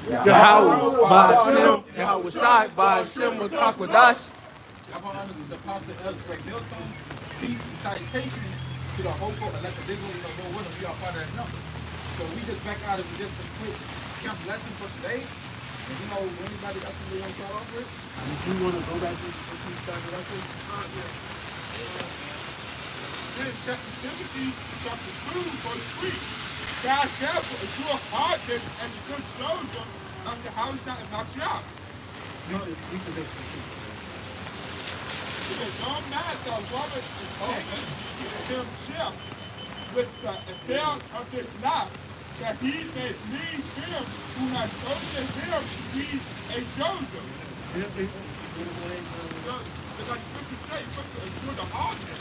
Yahweh, Ba'ashem, Yahweh Shai, Ba'ashem, Makakwadash. Y'all want to understand the Apostle Elsbeth Millstone? These citations to the hopeful elect individual, Lord willing, we are part of that number. So we just back out of just a quick camp lesson for today. And anybody got something they want to start off with? If you want to go back to what you started off with? Then 2 Timothy chapter 2, verse 3. God therefore assure hardness and the good soldier unto Haushah and Hashah. No, we can make some truth. Because no man that woman is taken himself with the affair of this life, that he may please him who has chosen him to be a soldier. Because scripture say, but to endure the hardness.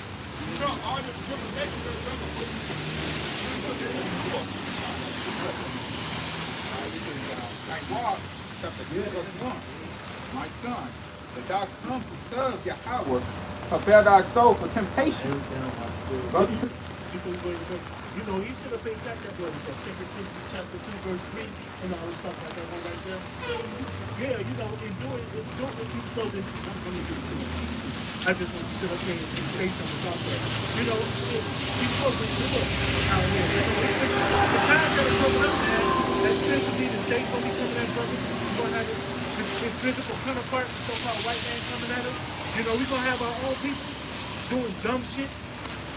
All the tribulation is never put in St. Mark, chapter 2, verse 1. My son, that thou come to serve Yahweh, prepare thy soul for temptation. Verse 2. You should have paid that word. That 2 Timothy chapter 2, verse 3, and all this stuff like that one right there. Yeah, in doing it, you're supposed to. I just want to sit up here and say something about that. You're supposed to do it out here. The time that is coming up, man, that's supposed to be the safe when we coming at brothers. We're going to have this physical counterpart, so-called white man coming at us. We're going to have our own people doing dumb shit.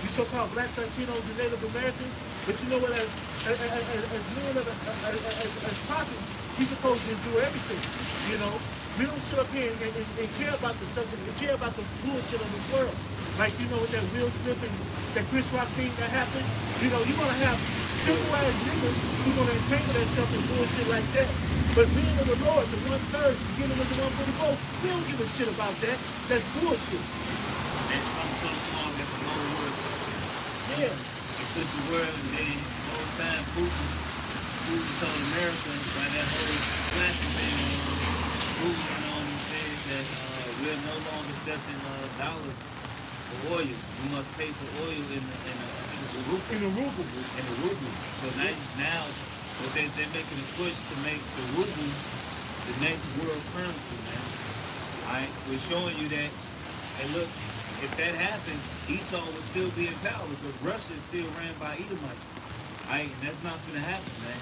You so-called black Latinos and Native Americans. But you know what, as men of as prophets, we're supposed to do everything, We don't sit up here and care about the subject, we care about the bullshit of this world. Like, with that Will Smith and that Chris Rock thing that happened. You're going to have simple-ass niggas who's going to entangle themselves in bullshit like that. But men of the Lord, the 1/3, beginning with the 144, we don't give a shit about that. That's bullshit. I'm so small that the whole world. Yeah. It took the world and then the whole time Putin told America by that whole flashing thing. Putin went on and said that we're no longer accepting dollars for oil. You must pay for oil in the rubles. So now what they're making a push to make the ruble the next world currency, man. Alright, we're showing you that, hey look, if that happens, Esau will still be in power because Russia is still ran by Edomites. That's not going to happen, man.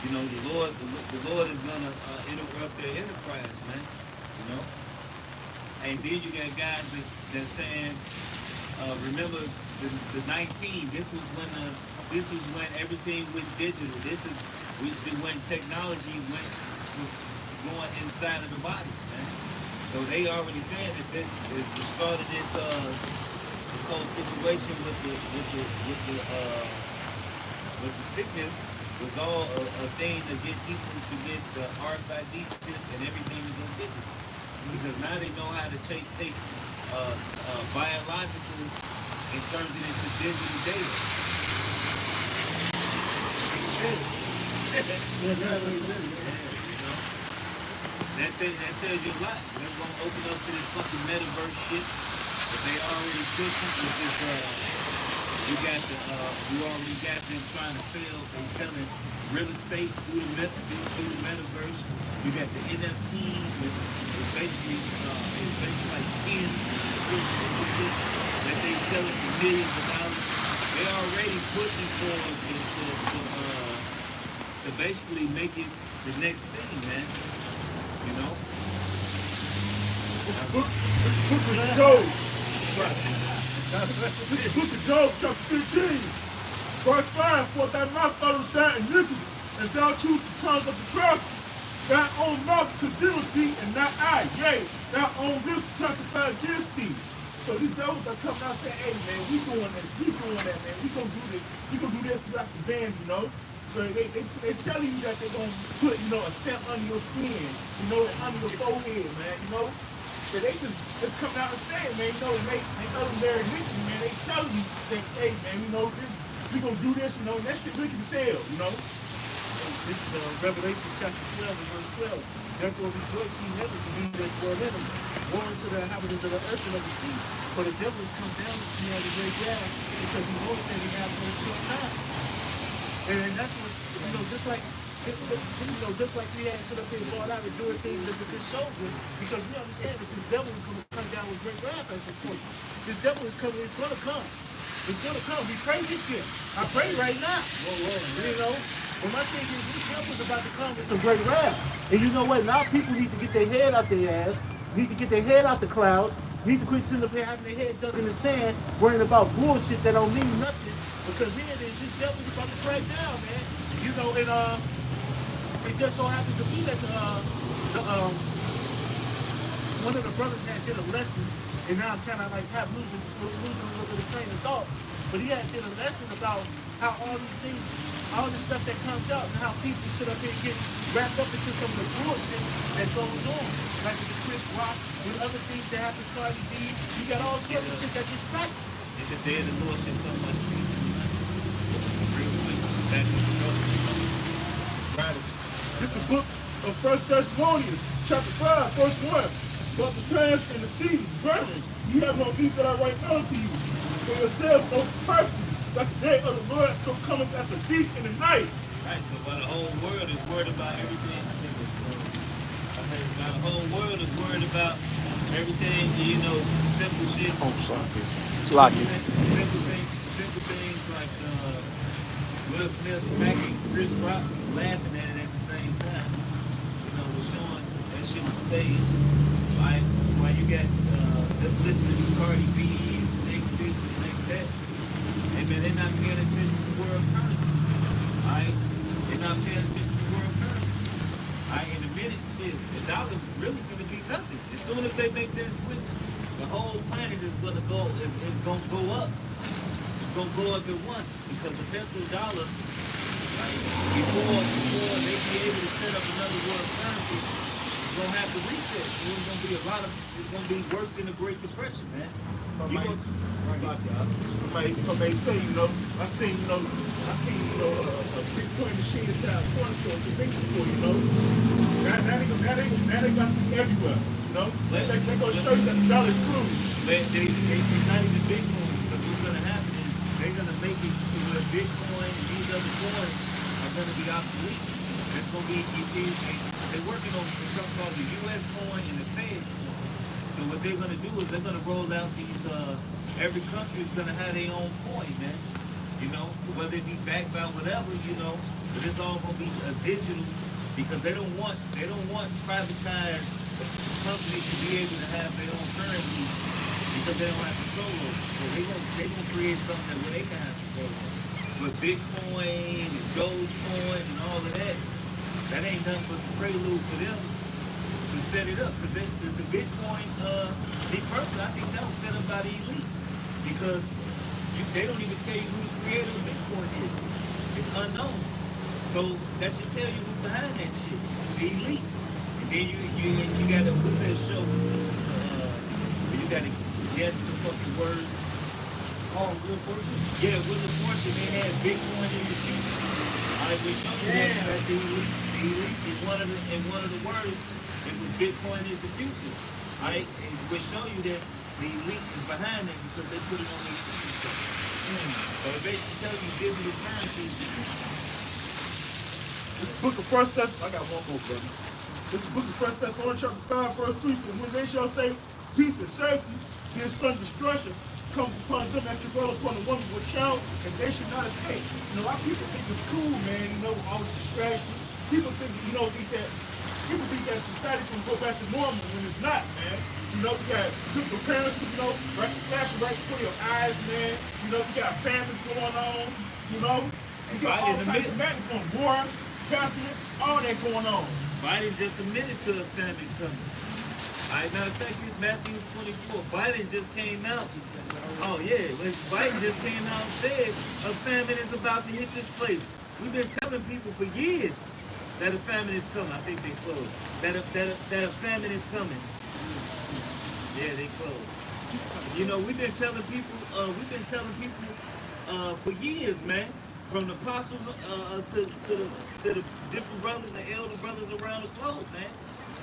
The Lord is going to interrupt their enterprise, man. And then you got guys that's saying, remember the 19. This was when everything went digital. This is when technology went going inside of the bodies, man. So they already said that the start of this whole situation with the sickness was all a thing to get people to get the RFID chip and everything to go digital. Because now they know how to take biological and turn it into digital data. That tells you a lot. They're going to open up to this fucking metaverse shit that they already pushing. We already got them trying to sell. They selling real estate through the metaverse. You got the NFTs, which is basically like skins that they selling for millions of dollars. They already pushing for to basically make it the next thing, man. Book of Job. Book of Job, chapter 15, verse 5. For thy mouth uttereth that iniquity, if thou choose the tongue of the crafty, thy own mouth condemneth thee, and not I. Yea, thy own lips testify against thee. So these devils are coming out saying, hey man, we doing this, we doing that, man, we gonna do this, like the band, you know. So they telling you that they're gonna put, you know, a stamp under your skin, you know, and under your forehead, man, you know. So they just coming out and saying, man, you know, and they know Larry Nixon, man, they tell you that, hey man, you know, we gonna do this, you know, and that shit wicked as hell, you know. This is Revelation chapter 12 and verse 12. Therefore rejoice ye heavens and ye that dwell in them. Woe unto the inhabitants of the earth and of the sea. For the devil is come down to me at a great wrath, because he knows that he has no short time. And that's what, you know, just like, you know, just like we had sit up here and brought out and doing things as a good soldier, because we understand that this devil is going to come down with great wrath at some point. This devil is coming, it's going to come. It's going to come. We pray this shit. I pray right now. You know? But my thing is, this devil is about to come with some great wrath. And you know what? Now people need to get their head out their ass, need to get their head out the clouds, need to quit sitting up here having their head dug in the sand, worrying about bullshit that don't mean nothing. Because here it is, this devil's about to crack down, man. You know, and it just so happens to be that one of the brothers did a lesson, and now I'm kind of like losing a little bit of train of thought. But he did a lesson about how all these things, all this stuff that comes out, and how people sit up here and get wrapped up into some of the bullshit that goes on, like with the Chris Rock, with other things that happen to Cardi B. You got all sorts of shit that gets straight. It's the day of the Lord shall come much real quick. Back to the Lord. Right. This is the book of 1 Thessalonians, chapter 5, verse 1. But the times and the seasons, brethren, ye have no need that I write unto you. For yourselves know perfectly that the day of the Lord so cometh as a thief in the night. Right, so while the whole world is worried about everything, while the whole world is worried about everything, you know, simple shit. Oh, sorry. It's lucky. Simple things like Will Smith smacking Chris Rock, laughing at it at the same time. You know, we're showing that shit was staged. Right? While you got them listening to Cardi B, next this, next that. Hey man, they're not paying attention to world currency. Alright? They're not paying attention to world currency. Alright, in a minute, shit, the dollar really gonna be nothing. As soon as they make that switch, the whole planet is gonna go up. It's gonna go up at once because the petrodollar, right, before they be able to set up another world currency, it's gonna have to reset. It's gonna be it's gonna be worse than the Great Depression, man. If I may say, you know, I seen a Bitcoin machine inside a corner store, convenience store, you know. Now they got to be everywhere, you know. They're gonna show you that the dollar is cool. They're not even Bitcoin, because what's gonna happen is they're gonna make it to where Bitcoin and these other coins are gonna be obsolete. It's gonna be, you see, they're working on something called the US coin and the Fed coin. So what they're gonna do is they're gonna roll out these every country is gonna have their own coin, man. You know, whether it be backed by whatever, you know, but it's all gonna be digital because they don't want privatized companies to be able to have their own currency because they don't have control over it. So they gonna create something where they can have control over it. With Bitcoin and Dogecoin and all of that, that ain't nothing but the prelude for them to set it up. Because the Bitcoin, me personally, I think that was set up by the elites. Because they don't even tell you who the creator of Bitcoin is. It's unknown. So that should tell you who's behind that shit. The elite. And then you got to put that show where you got to guess the fucking words. Oh, Wheel of Fortune? Yeah, Wheel of Fortune, they had Bitcoin in the future. Alright, we show you that the elite is one of the words, it was Bitcoin is the future. Alright, and we show you that the elite is behind it because they put it on their future. So it basically tells you digital currency is the future. This book of 1 Thessalonians, I got one more, brother. This is the book of 1 Thessalonians, chapter 5, verse 3. For when they shall say peace and safety, then sudden destruction comes upon them that travail upon the woman with child, and they should not escape. You know, our people think it's cool, man, you know, all the distractions. People think, you know, people think that society's gonna go back to normal when it's not, man. You know, you got good parents, you know, flashing right before your eyes, man. You know, you got families going on, you know. You got all types of madness going war. pestilence, all that going on. Biden just admitted to a famine coming. Alright, matter of fact, it's Matthew 24. Biden just came out. Oh yeah, Biden just came out and said a famine is about to hit this place. We've been telling people for years that a famine is coming. I think they closed. That a famine is coming. Yeah, they closed. You know, we've been telling people for years, man. From the apostles to the different brothers and elder brothers around the globe, man,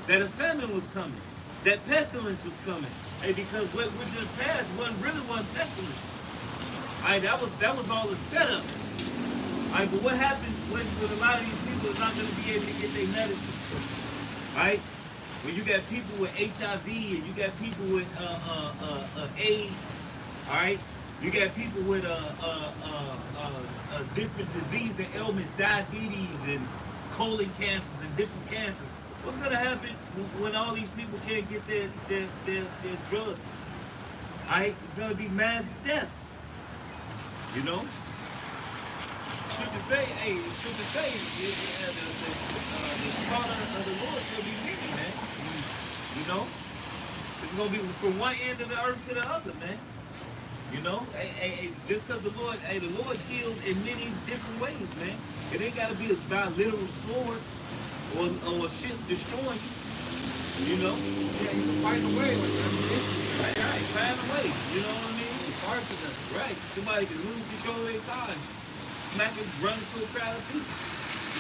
that a famine was coming, that pestilence was coming, and because what we just passed wasn't pestilence. That was all a setup. But what happens when a lot of these people are not going to be able to get their medicine? Right? When you got people with HIV and you got people with AIDS, all right? You got people with different disease and ailments, diabetes and colon cancers and different cancers. What's gonna happen when all these people can't get their drugs? Alright, it's gonna be mass death. You know? Scripture say, the slaughter of the Lord shall be many, man. You know? It's gonna be from one end of the earth to the other, man. You know, just because the Lord heals in many different ways, man. It ain't got to be by a literal sword or a ship destroying you. You know? Yeah, you can find a way with ammunition. Right, find a way. You know what I mean? It's hard to do. Right. Somebody can lose control of their car and smack and run into a crowd of people.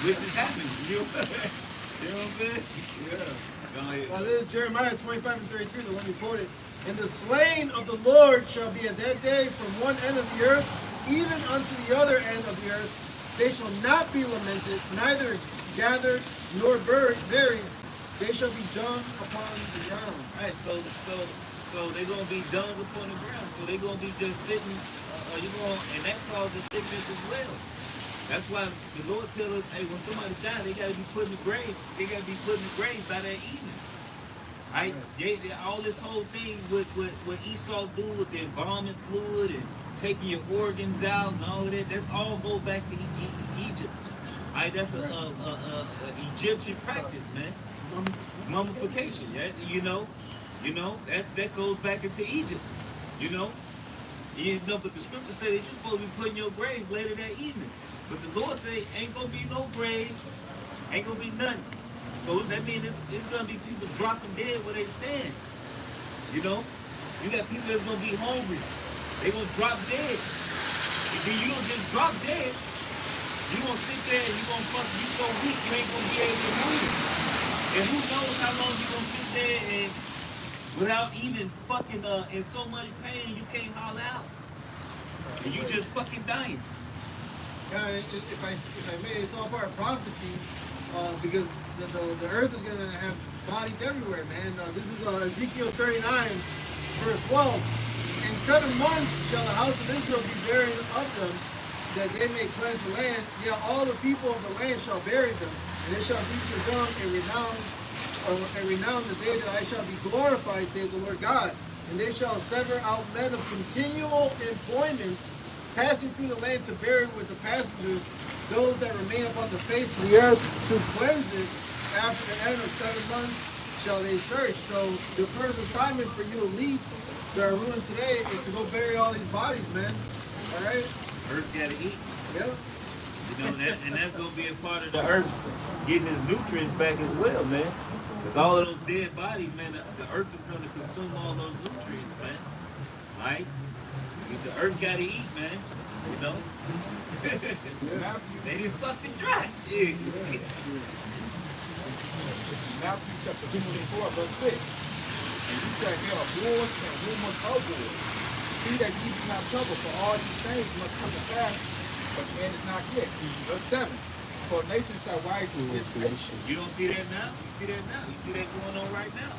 Which is happening. You know what I'm saying? Yeah. Go ahead. Well, this is Jeremiah 25:33, the one you quoted. And the slain of the Lord shall be at that day from one end of the earth, even unto the other end of the earth. They shall not be lamented, neither gathered nor buried. They shall be dung upon the ground. Right, so they're gonna be dung upon the ground. So they're gonna be just sitting. And that causes sickness as well. That's why the Lord tells us, hey, when somebody dies, they gotta be put in the grave. They gotta be put in the grave by that evening. Right? All this whole thing with what Esau do with the embalming fluid and taking your organs out and all of that, that's all go back to Egypt. Right? That's a Egyptian practice, man. Mummification. Yeah? You know, that goes back into Egypt. You know, but the scripture said that you're supposed to be put in your grave later that evening. But the Lord said, ain't gonna be no graves, ain't gonna be nothing. So that means it's gonna be people dropping dead where they stand. You know? You got people that's gonna be hungry. They gonna drop dead. And then you don't just drop dead. You gonna sit there and you so weak you ain't gonna be able to move. And who knows how long you gonna sit there and without even fucking in so much pain you can't holler out. And you just fucking dying. Yeah, if I may, it's all part of prophecy, because the earth is going to have bodies everywhere, man. This is Ezekiel 39, verse 12. In 7 months shall the house of Israel be buried of them, that they may cleanse the land. Yeah, all the people of the land shall bury them, and they shall be to them a renown the day that I shall be glorified, saith the Lord God. And they shall sever out men of continual employment, passing through the land to bury with the passengers those that remain upon the face of the earth to cleanse it. After the end of 7 months shall they search. So the first assignment for you elites that are ruling today is to go bury all these bodies, man. All right? Earth gotta eat. Yeah. You know, and that's gonna be a part of the earth getting its nutrients back as well, man. Because all of those dead bodies, man, the earth is gonna consume all those nutrients, man. Right? The earth gotta eat, man. You know? They didn't suck the dry. Shit. Matthew chapter 24, verse 6. And you shall hear of wars and rumors of wars. See that ye be not troubled, for all these things must come to pass, but the end is not yet. Verse 7. For nation shall rise against nation. You don't see that now? You see that now? You see that going on right now?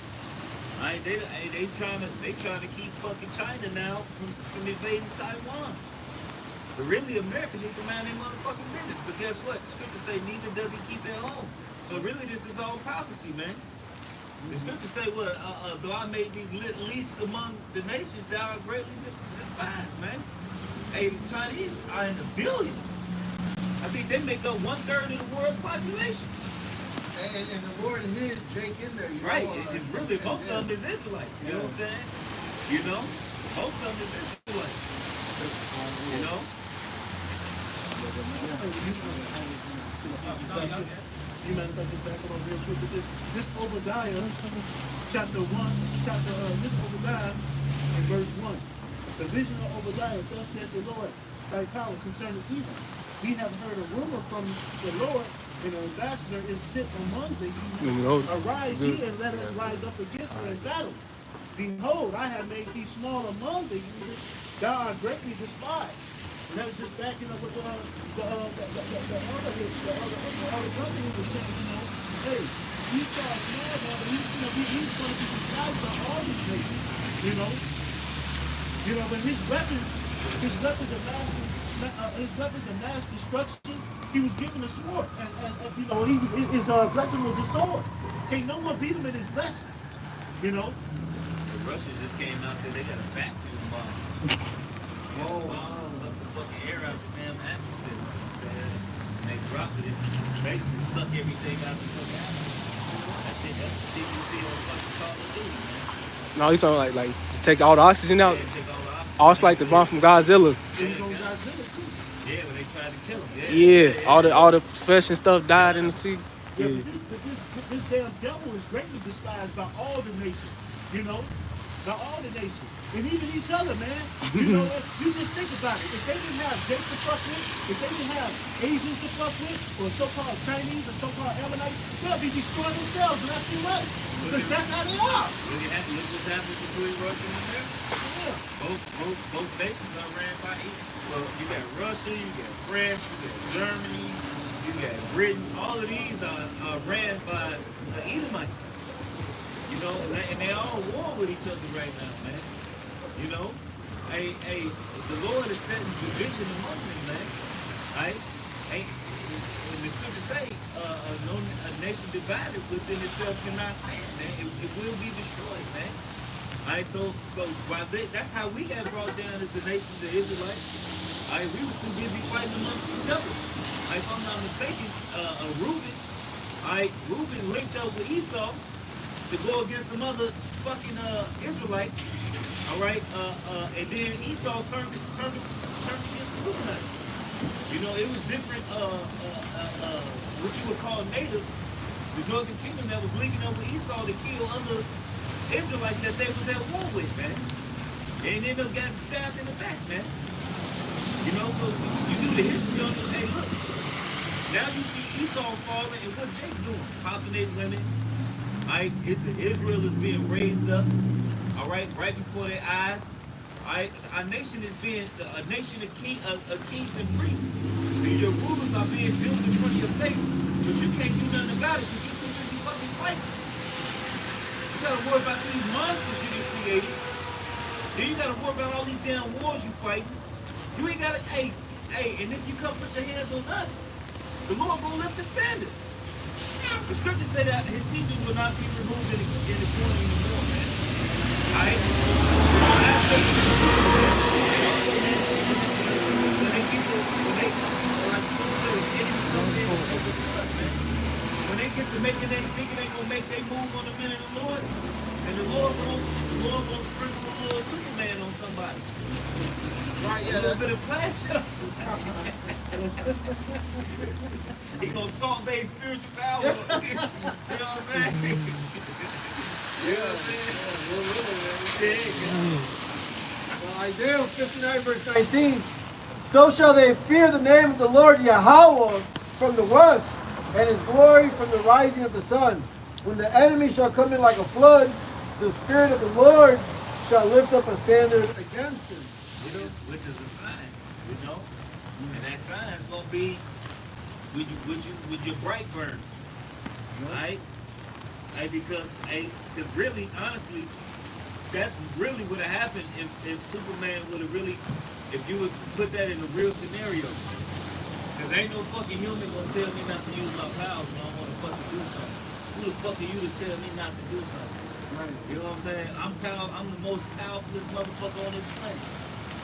Right? They trying to keep fucking China now from invading Taiwan. But really, America need to mind their motherfucking business. But guess what? Scripture say neither does he keep at home. So really, this is all prophecy, man. The scripture say, what? Though I made thee least among the nations, thou art greatly despised, man. Hey, the Chinese are in the billions. I think they make up 1/3 of the world's population. And the Lord hid Jake in there. You Right. know, It's really, most of them is Israelites. You know what I'm saying? You know? Most of them is Israelites. You know? You mind if I get back on real quick with this Obadiah, chapter 1, this Obadiah in verse 1. The vision of Obadiah, thus said the Lord, thy power concerning evil. We have heard a rumor from the Lord, and an ambassador is sent among the heathen. Arise ye and let us rise up against her in battle. Behold, I have made thee small among the heathen, thou art greatly despised. And that was just backing up with the other company was saying, you know, hey, Esau is small, man, but he's going to be despised by all these nations, you know. You know, but his weapons of mass destruction, he was given a sword. And you know, his blessing was a sword. Can't no one beat him in his blessing. You know? Russia just came out and said they got a vacuum bomb. Oh, wow. Suck the fucking air out the damn atmosphere. And they drop it, it's basically suck everything out the fucking atmosphere. That's it, that's the CDC on fucking Call of Duty, man. No, you talking like just take all the oxygen out? Yeah, take all the oxygen. Oh, it's like the bomb from Godzilla. He's on Godzilla too. Yeah, when they tried to kill him. Yeah, all the flesh and stuff died in the sea. Yeah, Yeah. but this damn devil is greatly despised by all the nations, you know? By all the nations. And even each other, man. You know, you just think about it. If they didn't have Jake to fuck with, if they didn't have Asians to fuck with, or so-called Chinese or so-called Ammonites, they'll be destroying themselves left and right. Because that's how they are. Look what's happening between Russia and America. Yeah. Both nations are ran by each. Well, you got Russia, you got France, you got Germany, you got Britain. All of these are ran by the Edomites. You know, and they all war with each other right now, man. You know, the Lord is setting division among them, man. Right? When the scriptures say, a nation divided within itself cannot stand, man. It will be destroyed, man. So that's how we got brought down as the nation, the Israelites. We was too busy fighting amongst each other. If I'm not mistaken, Reuben linked up with Esau to go against some other fucking Israelites. All right, and then Esau turned against the Reubenites. You know, it was different. What you would call natives, the Northern Kingdom that was linking up with Esau to kill other Israelites that they was at war with, man. And ended up getting stabbed in the back, man. You know, so you do the history on it. Hey, look. Now you see Esau falling, and what Jake doing? Populating women. Israel is being raised up. All right, right before their eyes. Our nation is being a nation of kings and priests. Your rulers are being built in front of your face, but you can't do nothing about it because you're too busy fucking fighting. You gotta worry about these monsters you just created. Then you gotta worry about all these damn wars you fight. You ain't gotta, hey, and if you come put your hands on us, the Lord will lift the standard. The scriptures say that his teaching will not be removed in the corner anymore, man. Alright? When they get to making they thinking they gonna make their move on the men of the Lord, and the Lord gonna sprinkle a little Superman on somebody. Right, yeah. A little bit of flash. He gonna salt base spiritual power. You know what I'm saying? You know what I'm saying? Well, Isaiah 59 verse 19. So shall they fear the name of the Lord Yahweh from the west, and his glory from the rising of the sun. When the enemy shall come in like a flood, the Spirit of the Lord shall lift up a standard against him. Which is a sign, you know? And that sign is gonna be with your bright burns. Right? Because really, honestly, that's really what would have happened if Superman would have really, if you was put that in a real scenario. Because ain't no fucking human gonna tell me not to use my powers when I want to fucking do something. Who the fuck are you to tell me not to do something? Right. You know what I'm saying? I'm the most powerful motherfucker on this planet.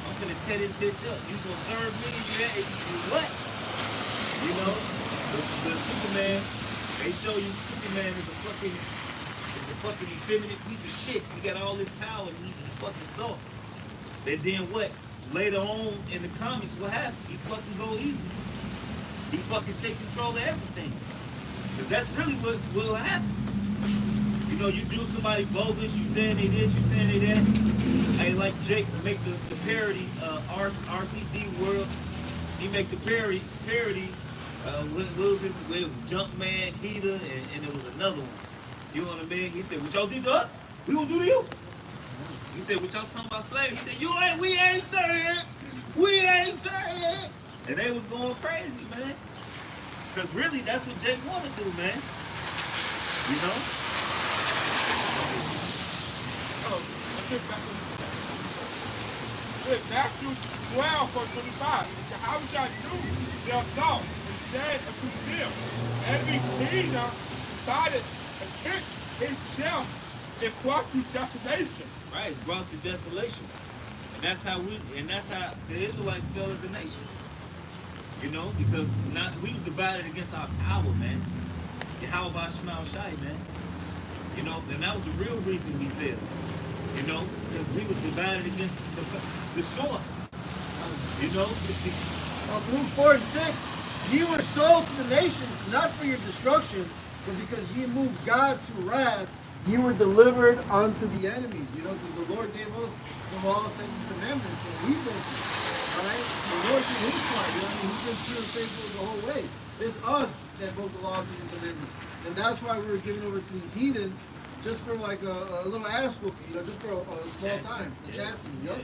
I'm finna tear this bitch up. You gonna serve me? You what? You know, the Superman, they show you Superman is a fucking effeminate piece of shit. He got all this power and he's fucking soft. And then what? Later on in the comics, what happens? He fucking go evil. He fucking take control of everything. Cause that's really what will happen. You know, you do somebody bogus, you saying they this, you saying they that. Hey, like Jake make the parody RCD World. He make the parody. What was his? It was Jumpman, Heater, and it was another one. You know what I mean? He said, "What y'all did to us, we gonna do to you." He said, "What y'all talking about slavery?" He said, we ain't saying it. And they was going crazy, man. Cause really, that's what Jake wanna do, man. You know? So, let's get back to with Matthew 12 for 25. How shall you their thoughts and said unto them, every kingdom divided against itself is brought to desolation. Right, it's brought to desolation. And that's how the Israelites fell as a nation. You know, because we were divided against our power, man. Yahweh Shema Shai, man. You know, and that was the real reason we failed. You know, because we was divided against the source. You know, Luke 4 and 6, ye were sold to the nations, not for your destruction, but because ye moved God to wrath, ye were delivered unto the enemies. You know, because the Lord gave us the law, statutes, and commandments, and we broke them. Alright? The Lord did his part, you know, he's been true and faithful the whole way. It's us that broke the laws and commandments. And that's why we were given over to these heathens just for like a little ass whooping, you know, just for a small time. The chastity, yup.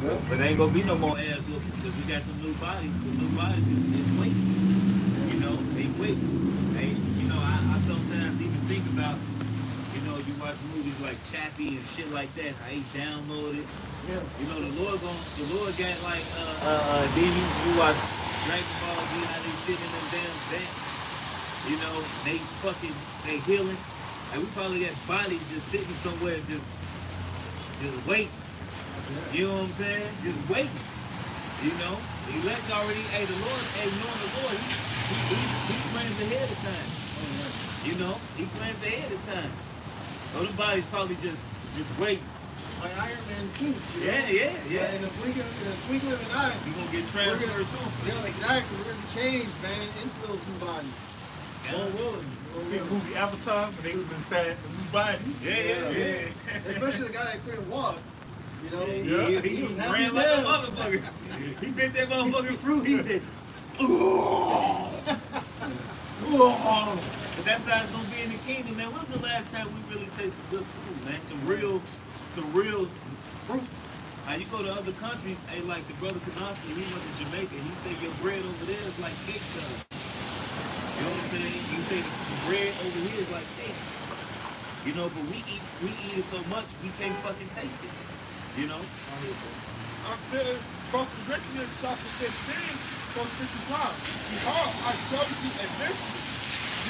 But there ain't gonna be no more ass whoopings because we got the new bodies. The new bodies is waiting. You know, they waiting. Hey, you know, I sometimes even think about, you know, you watch movies like Chappie and shit like that. How he downloaded. Yeah. You know, the Lord got like then you watch Dragon Ball Z, how they sitting in them damn vents. You know, they healing. Like we probably got bodies just sitting somewhere just waiting. You know what I'm saying? Just waiting. You know? The elect already, the Lord, knowing the Lord, he plans ahead of time. You know? He plans ahead of time. So the body's probably just waiting. Like Iron Man suits, you know? Yeah. In a twinkling of an eye. You're gonna get transferred to them. Yeah, exactly. We're gonna be changed, man, into those new bodies. Lord willing. See the movie Avatar, when they was inside the new body. Yeah. Especially the guy that couldn't walk. You know? He was happy ran as like a hell. motherfucker. He bit that motherfucking fruit. He said, But that's how it's gonna be in the kingdom, man. When's the last time we really tasted good food, man? Some real fruit. Now you go to other countries, hey, like the brother Kanowski, he went to Jamaica. He said your bread over there is like cake stuff. You know what I'm saying? You say the bread over here is like cake. You know, but we eat it so much we can't fucking taste it. You know? Both Corinthians chapter 15, verse 55. Behold, I show you a mystery.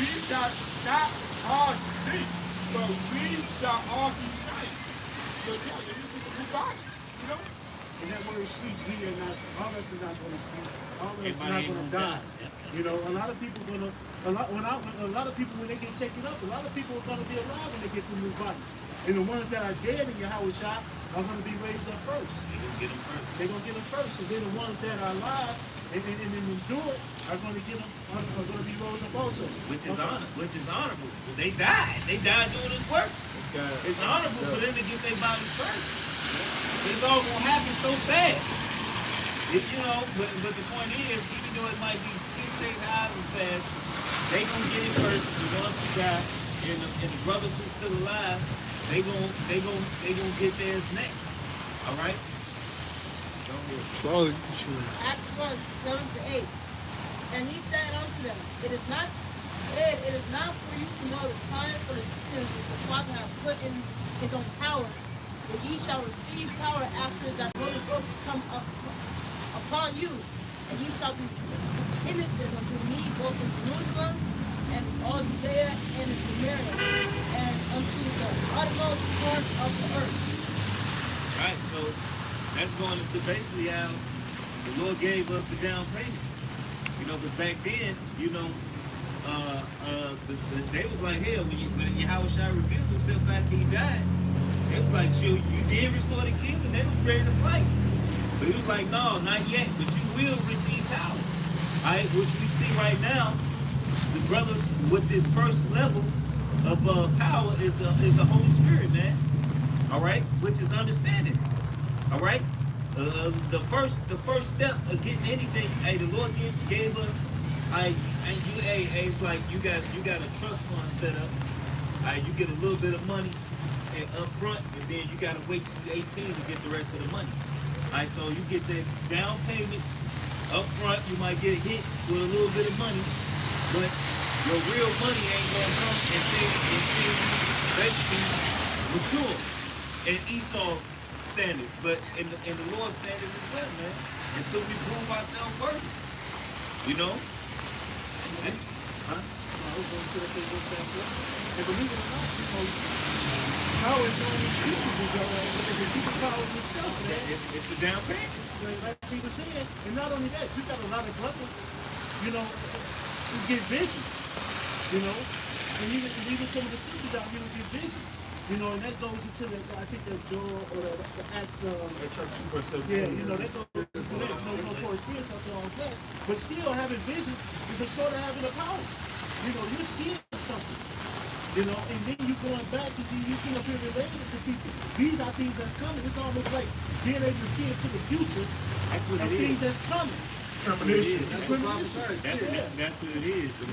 We shall not all sleep, but we shall all be changed. So yeah, this is a new body, you know? And that word sleep, we are not, all of us are not going to die. You know, a lot of people when they get taken up, a lot of people are going to be alive when they get the new bodies. And the ones that are dead in Yahweh Shah are going to be raised up first. They're going to get them first. And then the ones that are alive and endure are going to get them, are going to be rose up also. Which is honorable. They died. They died doing this work. It's honorable for them to get their bodies first. It's all going to happen so fast. You know, but the point is, even though it might be 6 hours fast, they going to get it first. The ones who die and the brothers who still alive, they gonna get theirs next. All right. Acts 1:7-8. And he said unto them, It is not for you to know the time for the season which the Father hath put in his own power, but ye shall receive power after that the Holy Ghost is come up upon you, and ye shall be witnesses unto me both in Jerusalem and all Judea and in Samaria, and unto the uttermost part of the earth. Right, so that's going into basically how the Lord gave us the down payment. You know, because back then, you know, they was like, hell, when Yahweh Shai revealed himself after he died, they was like, sure, you did restore the kingdom, they was ready to fight. But he was like, no, not yet, but you will receive power. All right, which we see right now, the brothers with this first level of power is the Holy Spirit, man. All right, which is understanding. All right, the first step of getting anything, hey, the Lord gave us, it's like you got a trust fund set up. You get a little bit of money up front, and then you got to wait till you're 18 to get the rest of the money. All right, so you get the down payment up front. You might get hit with a little bit of money, but your real money ain't gonna come until you basically mature in Esau standards, but in the Lord's standards as well, man. Until we prove ourselves worthy, you know. Huh? I was going to say and believe it or not, you know, power is one of these features is a superpower in itself, man. It's the down payment. Like people said, and not only that, you got a lot of brothers, you know, who get visions, you know, and even some of the sisters out here who get visions, you know, and that goes into the, I think the Joel or the Acts, yeah, you know, that goes into that, no core experience after all that, but still having vision is a sort of having a power. You know, you're seeing something, you know, and then you're going back and you see up here relating to people. These are things that's coming. It's almost like being able to see into the future. That's what it things is. that's coming. That's what it is. That's what prophecy is. That's what it is. The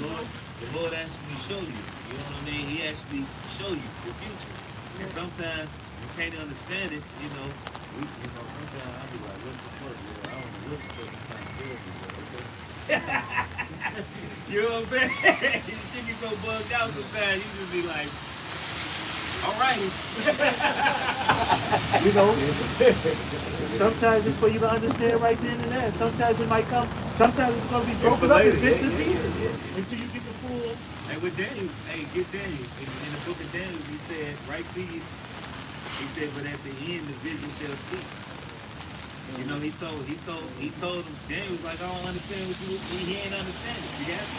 Lord actually show you. You know what I mean? He actually show you the future. And sometimes you can't understand it. You know, sometimes I be like, what the fuck? I don't know what the fuck you're trying to tell me. You know what I'm saying? You get so bugged out sometimes, you just be like, all right. You know, sometimes it's for you to understand right then and there. Sometimes it might come, sometimes it's going to be broken up in bits and pieces until you get the full. And with Daniel, get Daniel. In the book of Daniel, he said, write these. He said, but at the end, the vision shall speak. You know, he told him, Daniel was like, I don't understand what you, he ain't understand it. You got it?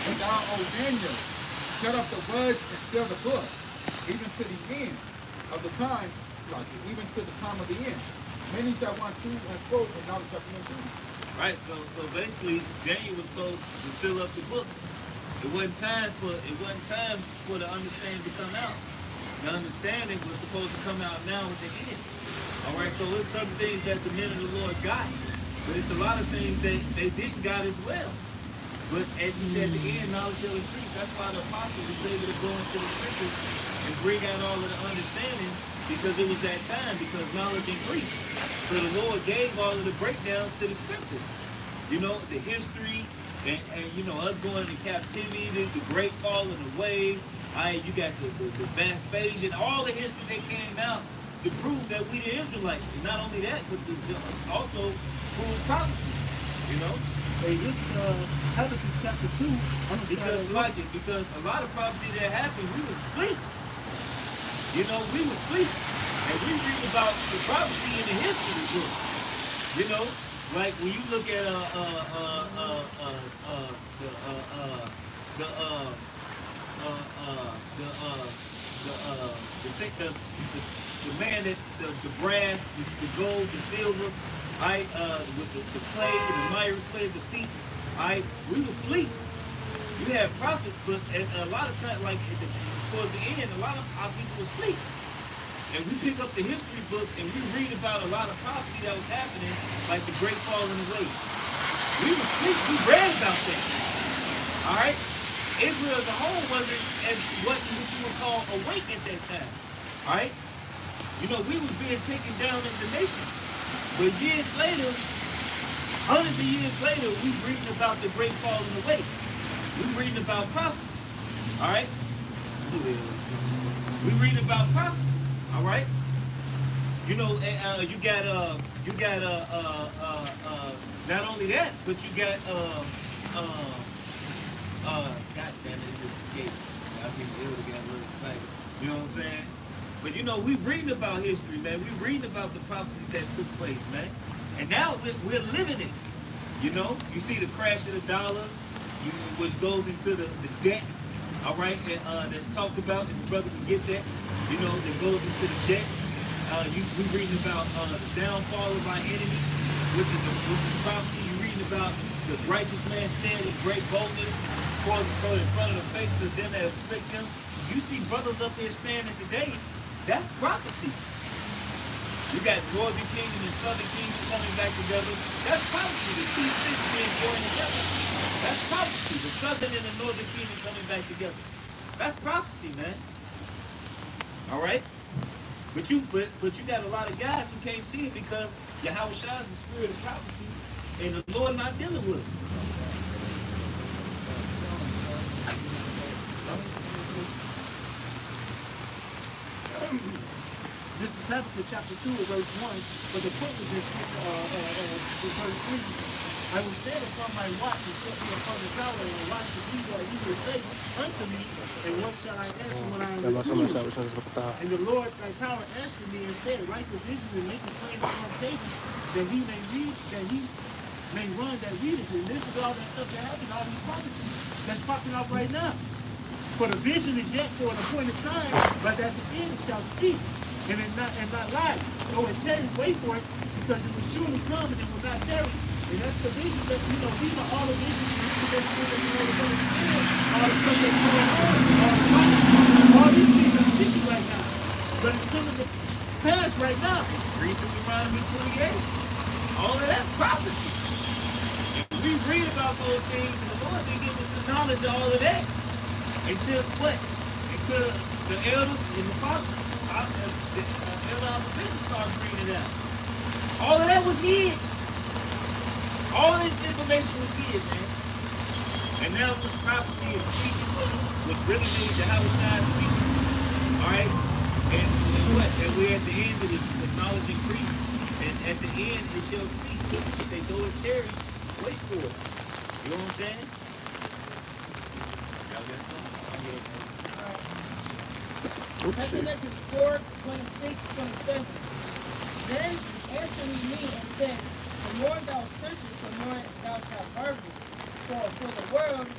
And thou, O Daniel, shut up the words and seal the book, even to the end of the time, even to the time of the end. Many shall want to and quote, and knowledge shall be increased. Right, so basically, Daniel was told to seal up the book. It wasn't time for the understanding to come out. The understanding was supposed to come out now at the end. All right, so it's some things that the men of the Lord got, but it's a lot of things that they didn't got as well. But at the end, knowledge shall increase. That's why the apostle was able to go into the scriptures and bring out all of the understanding, because it was that time, because knowledge increased. So the Lord gave all of the breakdowns to the scriptures. You know, the history, and you know, us going into captivity, the great fall and the wave. You got the Vespasian, all the history that came out to prove that we the Israelites. And not only that, but to also prove prophecy, you know? Hey, this is Habakkuk chapter 2. Because a lot of prophecy that happened, we was asleep. You know, we was asleep. And we read about the prophecy in the history book. You know, like when you look at the man that the brass, the gold, the silver, right, with the clay, the miry clay, the feet, right, we was asleep. You had prophets, but a lot of times, like towards the end, a lot of our people were asleep. And we pick up the history books and we read about a lot of prophecy that was happening, like the great fall and the waves. We were asleep. We read about that. All right. Israel as a whole wasn't as what you would call awake at that time. All right? You know, we was being taken down as a nation. But years later, hundreds of years later, we reading about the great fall and the wake. We reading about prophecy. All right? We reading about prophecy. All right? You know, you got not only that, but you got God damn it, it just escaped. I think the elder got a little excited. You know what I'm saying? But you know, we reading about history, man. We reading about the prophecies that took place, man. And now we're living it. You know, you see the crash of the dollar, which goes into the debt. All right, and that's talked about. If the brother can get that, you know, that goes into the debt. We reading about the downfall of our enemies, which is a prophecy. You reading about the righteous man standing in great boldness for in front of the faces of them that afflict them. You see brothers up there standing today. That's prophecy. You got northern kingdom and southern kingdom coming back together. That's prophecy. The two cities being joined together. That's prophecy. The southern and the northern kingdom coming back together. That's prophecy, man. All right. But you got a lot of guys who can't see it because Yahweh Shai is the spirit of prophecy, and the Lord not dealing with it. This is Habakkuk chapter 2 verse 1, but the point was in verse 3. I will stand upon my watch and set me upon the tower and watch to see what he will say unto me, and what shall I answer when I am reproved? And the Lord thy power answered me and said, write the vision and make it plain upon tables, that he may read, that he may run that readeth. And this is all that stuff that happened, all these prophecies that's popping up right now. For the vision is yet for an appointed time, but at the end it shall speak, and not lie. Though it tarry, wait for it, because it will surely come and it will not tarry. And that's the vision that, you know, these are all the visions that all the stuff that's going on, all these things are speaking right now. But it's coming to pass right now. Read Deuteronomy 28. All of that's prophecy. We read about those things, and the Lord didn't give us the knowledge of all of that. Until what? Until the elders and the apostles, the elder of the business started bringing it out. All of that was hid. All of this information was hid, man. And now this prophecy is speaking, which really means the Yahweh Shai is speaking. Alright? And what? And we're at the end of the knowledge increase. And at the end it shall speak. If they though it tarry, wait for it. You know what I'm saying? Y'all got something? Revelation 4, 26, 27. Then answered he me and said, the more thou searchest, the more thou shalt marvel. For the world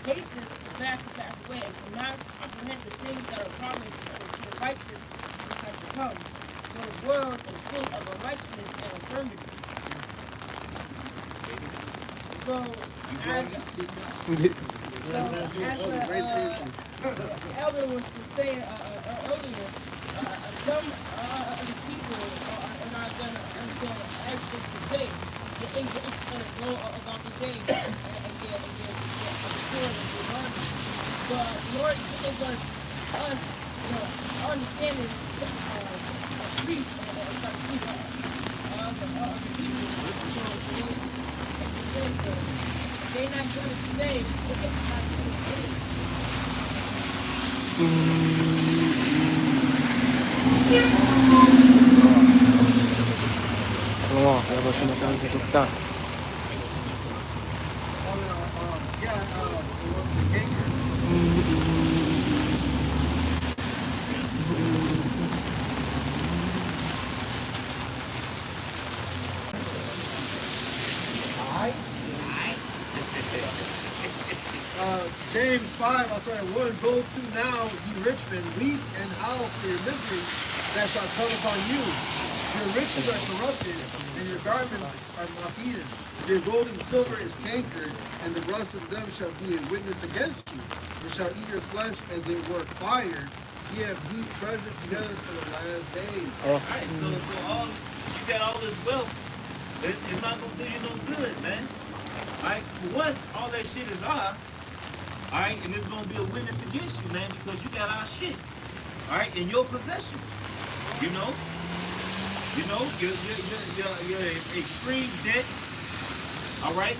hasteth fast to pass away, and cannot comprehend the things that are promised to the righteous which have to come. For the world is full of unrighteousness and infirmity. So, as the elder was saying earlier, some of the people are not going to understand everything to say. They're going to go about the day and get understood and get learned. But Lord gives us understanding preach they're not going to say what they're not going to say. James 5, I'll start at 1. Go to now, ye rich men, weep and howl for your misery that shall come upon you. Your riches are corrupted, and your garments are moth-eaten. Your gold and silver is cankered, and the rust of them shall be a witness against you. They shall eat your flesh as it were fire. Ye have good treasure together for the last days. Alright, so all you got all this wealth, it's not gonna do you no good, man. Alright, for one, all that shit is ours. Alright, and it's gonna be a witness against you, man, because you got our shit. Alright, in your possession. You know, you're extreme debt. Alright?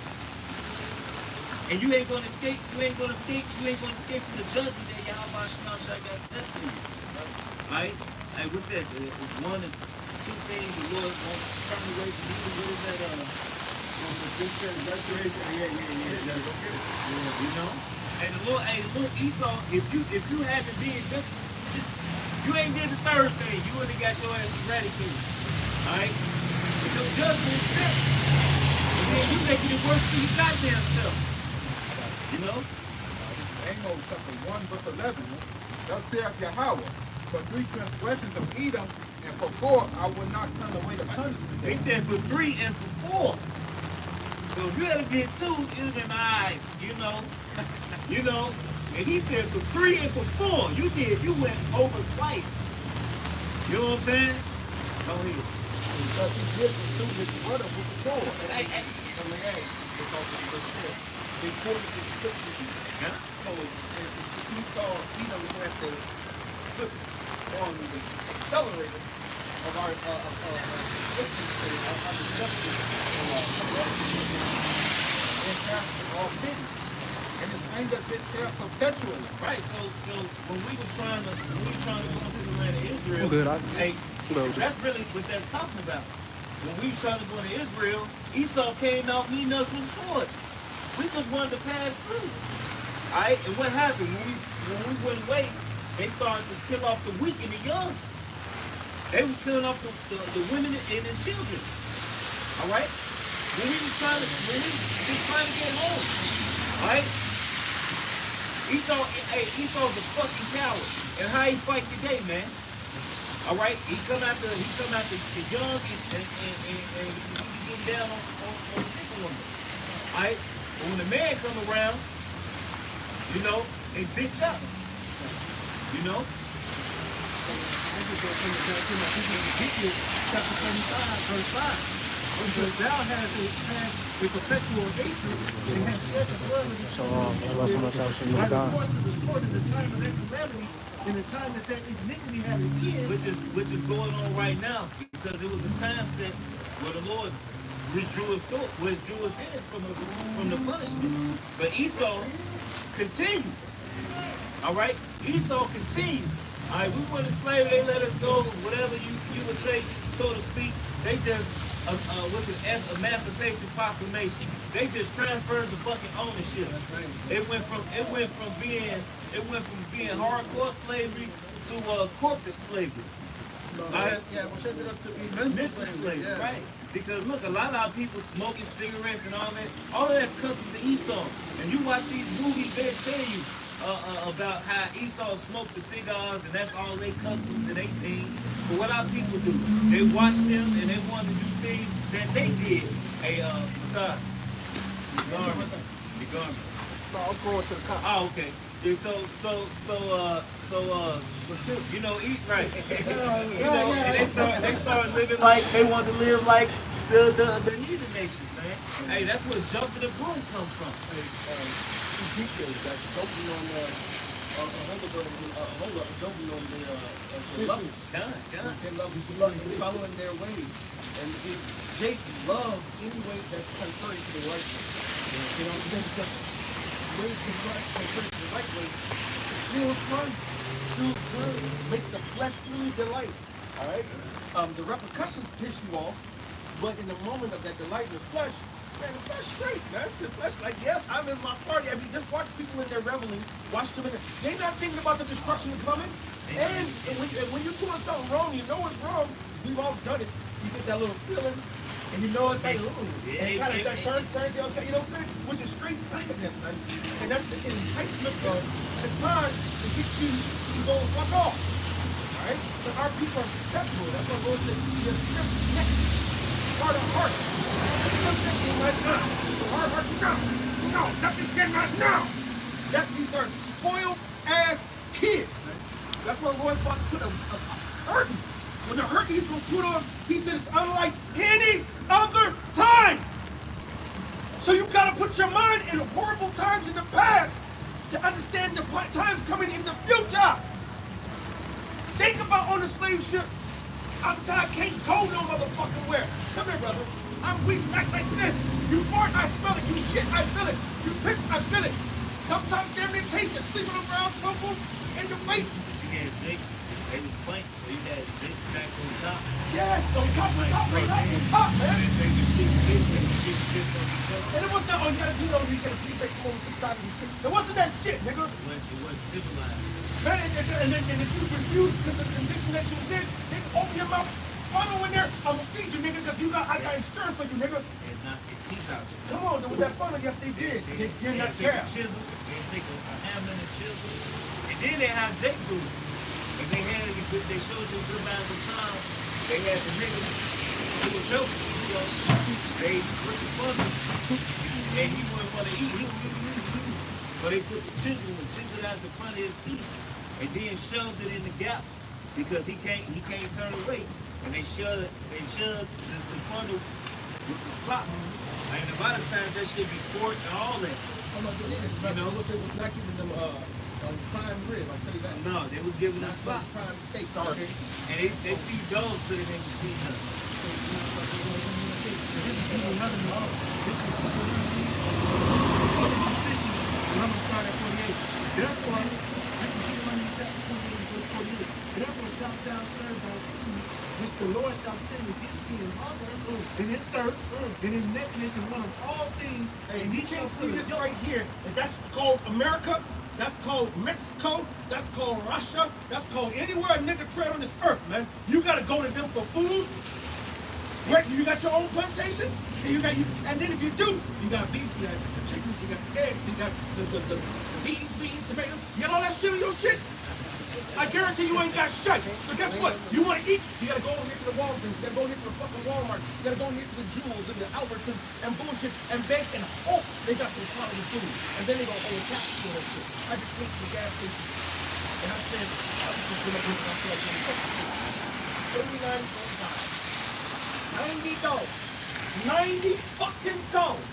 And you ain't gonna escape from the judgment that Yahweh Shai got set for you. Alright? Hey, what's that? One or two things the Lord won't turn away from you. What is that? You know? And the Lord, hey, look, Esau, if you haven't been just You ain't did the third thing. You would have got your ass eradicated. Alright? But your judgment is set. And then you making it worse for your goddamn self. You know? Amos chapter 1 verse 11. Thus saith Yahweh, for 3 transgressions of Edom, and for 4 I will not turn away the punishment. They said for 3 and for 4. So if you had did 2, it would have been alright, you know. You know. And he said for 3 and for 4. You went over twice. You know what I'm saying? Go ahead. Because he did pursue his brother with the sword. Hey, hey. And the egg, because of the sword. They quoted the scriptures. Huh? So he saw Edom have to put on the accelerator of our and after all pity. And his anger did tear perpetually. Right, so when we was trying to go into the land of Israel, Good, hey, Good. that's really what that's talking about. When we was trying to go into Israel, Esau came out meeting us with swords. We just wanted to pass through. Alright, and what happened? When we went away, they started to kill off the weak and the young. They was killing off the women and the children. Alright? When we was trying to get home. Alright? Esau's a fucking coward. And how he fight today, man. Alright? He come after the young and he get down on the nigga woman. Alright? But when the man come around, you know, they bitch up. You know? Ezekiel chapter 75, verse 5. Because thou hast a perpetual hatred and hast shed the blood of the children. By the course of the sword in the time of their calamity, in the time that iniquity had begun, Which is going on right now, because it was a time set where the Lord withdrew his hand from the punishment. But Esau continued. All right, Esau continued. All right, we went to slavery, they let us go, whatever you would say, so to speak. They just what's it, Emancipation Proclamation. They just transferred the fucking ownership. It went from being hardcore slavery to corporate slavery. Which ended up to be mental slavery. Yeah. Right? Because look, a lot of our people smoking cigarettes and all of that's custom to Esau. And you watch these movies, they tell you about how Esau smoked the cigars and that's all they customs and they things. But what our people do, they watch them and they want to do things that they did. Hey, Matthias, the garment. No, I'm going to the cop. Oh, okay. Yeah, you know, eat right. And they start living like they want to live like the heathen nations, man. Hey, that's where jumping the broom comes from. Ezekiel, that's jumping on the following their ways. And Jake loves any way that's contrary to the right way. You know what I'm saying? Because ways contrary to the right way, it feels fun, makes the flesh really delight. Alright? The repercussions piss you off, but in the moment of that delight in the flesh, man, the flesh straight, man. The flesh, like, yes, I'm in my party. I mean, just watch people in their reveling, watch them in there. They're not thinking about the destruction coming. And when you're doing something wrong, you know it's wrong. We've all done it. You get that little feeling, and you know it's like, ooh. And it kind of turns you, okay, you know what I'm saying? Which is straight thankfulness, man. And that's the enticement of the time to get you to go fuck off. All right? So our people are susceptible. That's what Lord said. You're stiff-necked. Heart of heart. No, nothing's getting right now. These are spoiled ass kids. That's why the Lord's about to put a curtain. When the curtain he's going to put on, he said it's unlike any other time. So you got to put your mind in horrible times in the past to understand the times coming in the future. Think about on the slave ship. I'm tired, can't go no motherfucking where. Come here, brother. I'm weak like this. You fart, I smell it. You shit, I feel it. You piss, I feel it. Sometimes damn near taste it. Sleep on the ground, boom, boom, in your face. Yeah, Jake. They was plank, so you had the big stack on top. Yes, on top, man. And it was not, oh, you gotta, you gotta feedback from over to the side of the shit. It wasn't that shit, nigga. It wasn't civilized. Man, and if you refuse because of the condition that you was in, nigga, open your mouth. Funnel in there, I'm gonna feed you, nigga, because I got insurance on you, nigga. And knock your teeth out. Come on, with that funnel, yes, they did. They did not take care. a chisel, they take a hammer and a chisel. And then they had Jake do it. And they had it, they showed you a good amount of time. They had the niggas who was helping, they put the funnel. And he wouldn't want to eat. But they took the chisel and chiseled out the front of his teeth. And then shoved it in the gap because he can't turn away. And they shoved the funnel with the slop. And a lot of times that shit be pork and all that. I'm not doing it. You know, it was not giving them prime rib, I'll tell you that. No, they was giving them slop. Prime steak, Okay. And they feed dogs to the niggas feed us. Therefore, this is Deuteronomy chapter 28, verse 48. Therefore shalt thou serve thy food, which the Lord shall send against thee in hunger, and in thirst, and in nakedness, and want of all things. Hey, And you he shall can't see put a this yoke. right here. And that's called America. That's called Mexico. That's called Russia. That's called anywhere a nigga tread on this earth, man. You gotta go to them for food. Right? You got your own plantation. And then if you do, you got beef, you got the chickens, you got the eggs, you got the beans, tomatoes. You got all that shit in your shit. I guarantee you ain't got shit. So guess what? You want to eat? You gotta go over here to the Walgreens. You gotta go here to the fucking Walmart. You gotta go here to the Jewels and the Albertsons and bullshit and bake and hope they got some quality food. And then they gonna own tax for that shit. I just went to the gas station and I said, I was just gonna bring myself $89.45. $90. $90 fucking dollars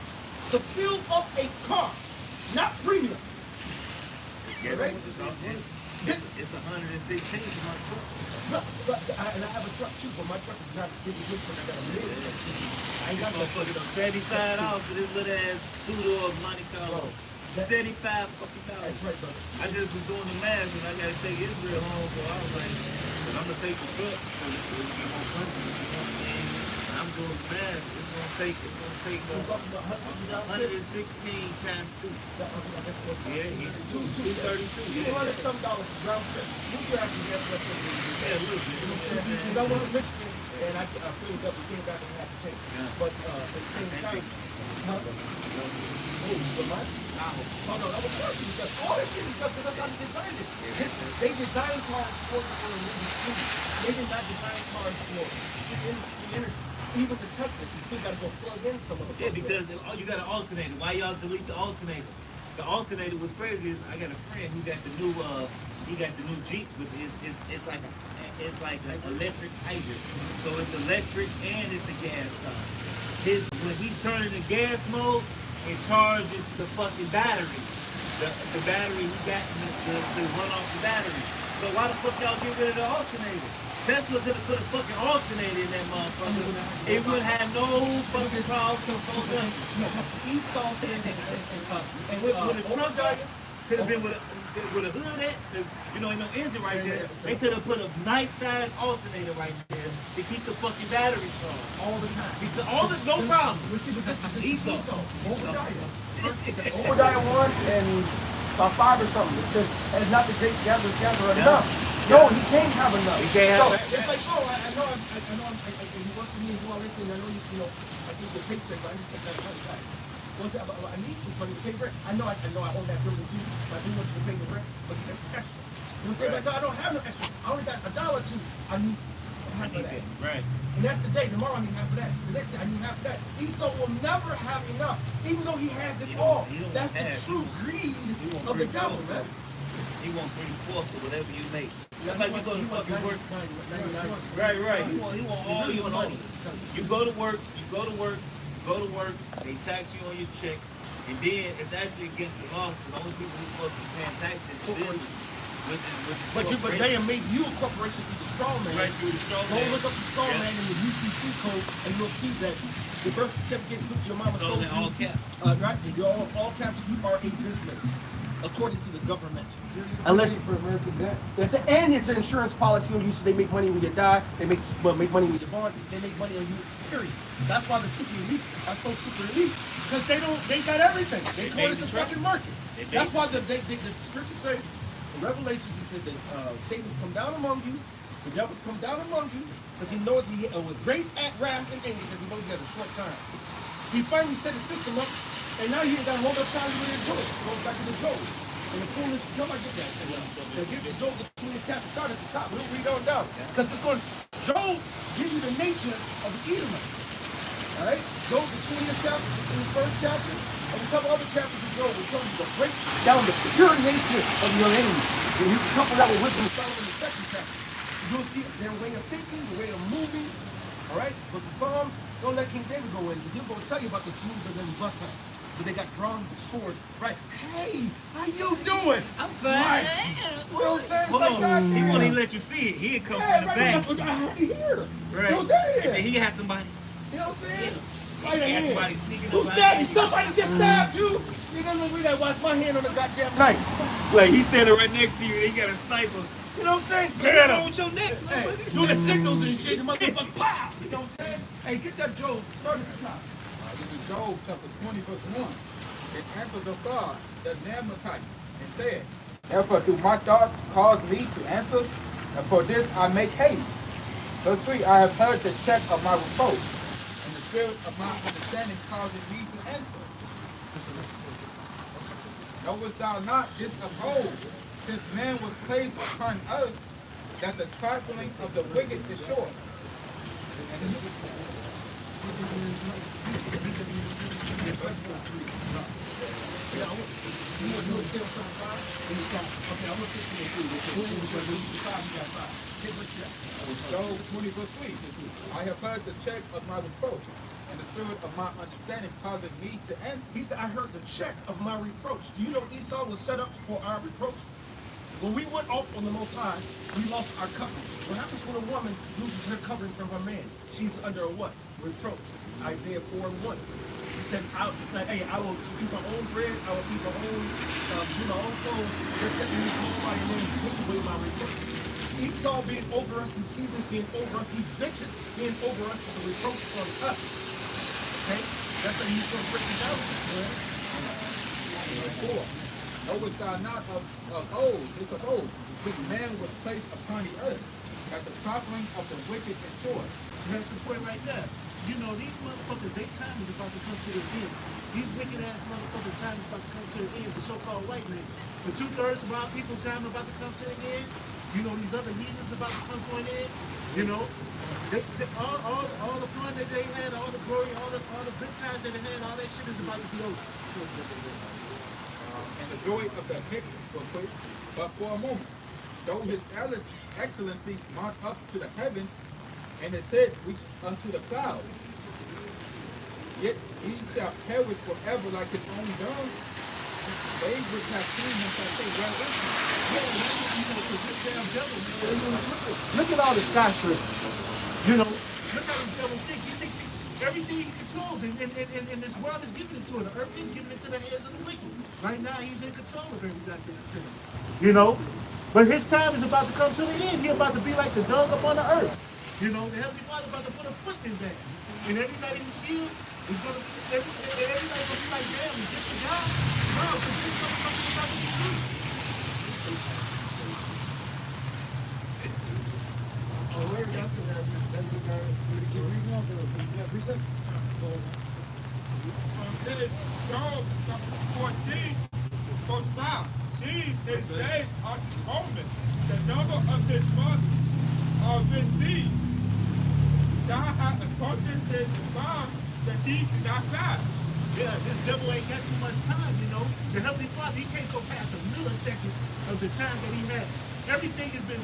to fill up a car, not premium. Yeah, Right? it's 116 for my truck. And I have a truck too, but my truck is not getting good because I got a million. I ain't got no Motherfucker done $75 for this little ass two-door Monte Carlo. $75 fucking dollars. That's right, brother. I just was doing the math and I gotta take Israel home, so I was like, I'm gonna take the truck because it's gonna be more country, you know what I'm saying? And I'm doing the math. It's gonna take 116 times 2. Yeah, 232. Yeah. $200 round trip. You can actually get that. Yeah, a little bit. Because I went to Michigan and I filled up and came back and had to take. But at the same time, Oh no, that was perfect because all that shit is just because that's how they designed it. They designed cars for the reason. They did not design cars for energy. Even the Tesla, you still gotta go plug in some of the Yeah, because you got an alternator. Why y'all delete the alternator? The alternator was crazy. I got a friend who got the new Jeep, but it's like an electric hybrid. So it's electric and it's a gas car. When he turns in gas mode, it charges the fucking battery. The battery he got to run off the battery. So why the fuck y'all get rid of the alternator? Tesla could have put a fucking alternator in that motherfucker. It would have no fucking problem. Esau said And with a truck could have been with a hood at, cause you know ain't no engine right there. They could have put a nice size alternator right there to keep the fucking battery charged all the time. because no problem. Esau. Obadiah 1 and 5 or something. It says, and not the great gather enough. No, he can't have enough. He can't have It's like, oh, I know, you work for me and you all listening. I know I think the paycheck, but I need to take that money back. What's that? I need this money to pay rent. I know I own that building too. I do want you to pay the rent, but that's extra. You know what I'm saying? Like, no, I don't have no extra. I only got $1 or $2. I need half of that. Right. And that's the day. Tomorrow I need half of that. The next day I need half of that. Esau will never have enough, even though he has it all. That's the true greed of the devil, man. He want 3/4 of whatever you make. That's like you go to fucking work. Right. He want all your money. You go to work, they tax you on your check, and then it's actually against the law. The only people who supposed to be paying taxes is business. But they have made you a corporation through the straw man. Right through the straw Go man. look up the straw man in the UCC code, and you'll see that The birth certificate includes your mama It's all sold in all you. caps. Right? And you're all caps. You are a business, according to the government. Unless for American debt. And it's an insurance policy on you, so they make money when you die. They make money when you're born. They make money on you. Period. That's why the super elite are so super elite, because they got everything. They call it the fucking market. That's why the scripture say, in Revelations, he said that Satan's come down among you, the devil's come down among you, because he knows he was great at wrath and anger, because he knows he has a short time. He finally set the system up, and now he ain't got a whole other time to really do it. It goes back to the Job. And the fullness, Job, I get that. Give the Job the 20th chapter, start at the top. We'll read on down. Because it's going to, Job gives you the nature of the Edomite. All right? Job, the 20th chapter, the 21st chapter, and a couple other chapters of Job will show you the break down the pure nature of your enemy. And you can couple that with wisdom of Solomon in the second chapter. You'll see their way of thinking, the way of moving. All right? But the Psalms, don't let King David go in, because he'll go tell you about the smoother than butter. But they got drawn swords, right? Hey, how you doing? I'm fine. Right. You know what I'm saying? Hold It's on. like, He God, won't even let you see it. He'll come yeah, from the right, back. that's what I had to hear. Right. You know what I'm And saying? then he has somebody. You know what I'm saying? Yeah. Right here. Somebody sneaking Who up stabbed you? behind Somebody just stabbed you. You don't know me that watch my hand on the goddamn knife. Like he's standing right next to you and he got a sniper. You know what I'm saying? What's Get wrong him. with your neck? Hey, do the signals and shit. The motherfucker, pow. You know what I'm saying? Hey, get that Job. Start at the top. This is Job chapter 20, verse 1. It answered the God, the Namatite, and said, therefore do my thoughts cause me to answer, and for this I make haste. Verse 3, I have heard the check of my reproach, and the spirit of my understanding causes me to answer. Knowest thou not this of old, since man was placed upon earth, that the trifling of the wicked is short? Job 20, verse 3. I have heard the check of my reproach, and the spirit of my understanding causes me to answer. He said, I heard the check of my reproach. Do you know Esau was set up for our reproach? When we went off on the Most High, we lost our covering. What happens when a woman loses her covering from her man? She's under a what? Reproach. Isaiah 4:1. He said, hey, I will eat my own bread, I will eat my own, do my own clothes. Just let me call by your name, take away my reproach. Esau being over us, these heathens being over us, these bitches being over us is a reproach on us. Okay? That's how he's going to break it down. Verse 4. Knowest thou not of old, this of old, since man was placed upon the earth, that the proffering of the wicked is short? That's the point right there. You know, these motherfuckers, their time is about to come to the end. These wicked ass motherfuckers' time is about to come to the end, the so-called white man. The 2/3 of our people's time about to come to an end. You know, these other heathens about to come to an end. You know, all the fun that they had, all the glory, all the good times that they had, all that shit is about to be over. And the joy of the hypocrites was quick, but for a moment, though his excellency mount up to the heavens, and his head reach unto the clouds, yet he shall perish forever like his own dung. They which have seen him shall say, well, Look at all the skyscrapers. You know, look how this devil thinks. He thinks everything he controls, and this world is giving it to him. The earth is giving it to the hands of the wicked. Right now, he's in control of every goddamn thing. You know, but his time is about to come to the end. He's about to be like the dung upon the earth. You know, the Heavenly Father about to put a foot in that. And everybody who see him is going to, everybody going to be like, damn, is this the guy? No, because this motherfucker is about to be true. This Job chapter 14, verse 5. See, his days are determined. The number of his months are with thee. Thou hast appointed his time that he cannot die. Yeah, this devil ain't got too much time, you know. The Heavenly Father, he can't go past a millisecond of the time that he has. Everything has been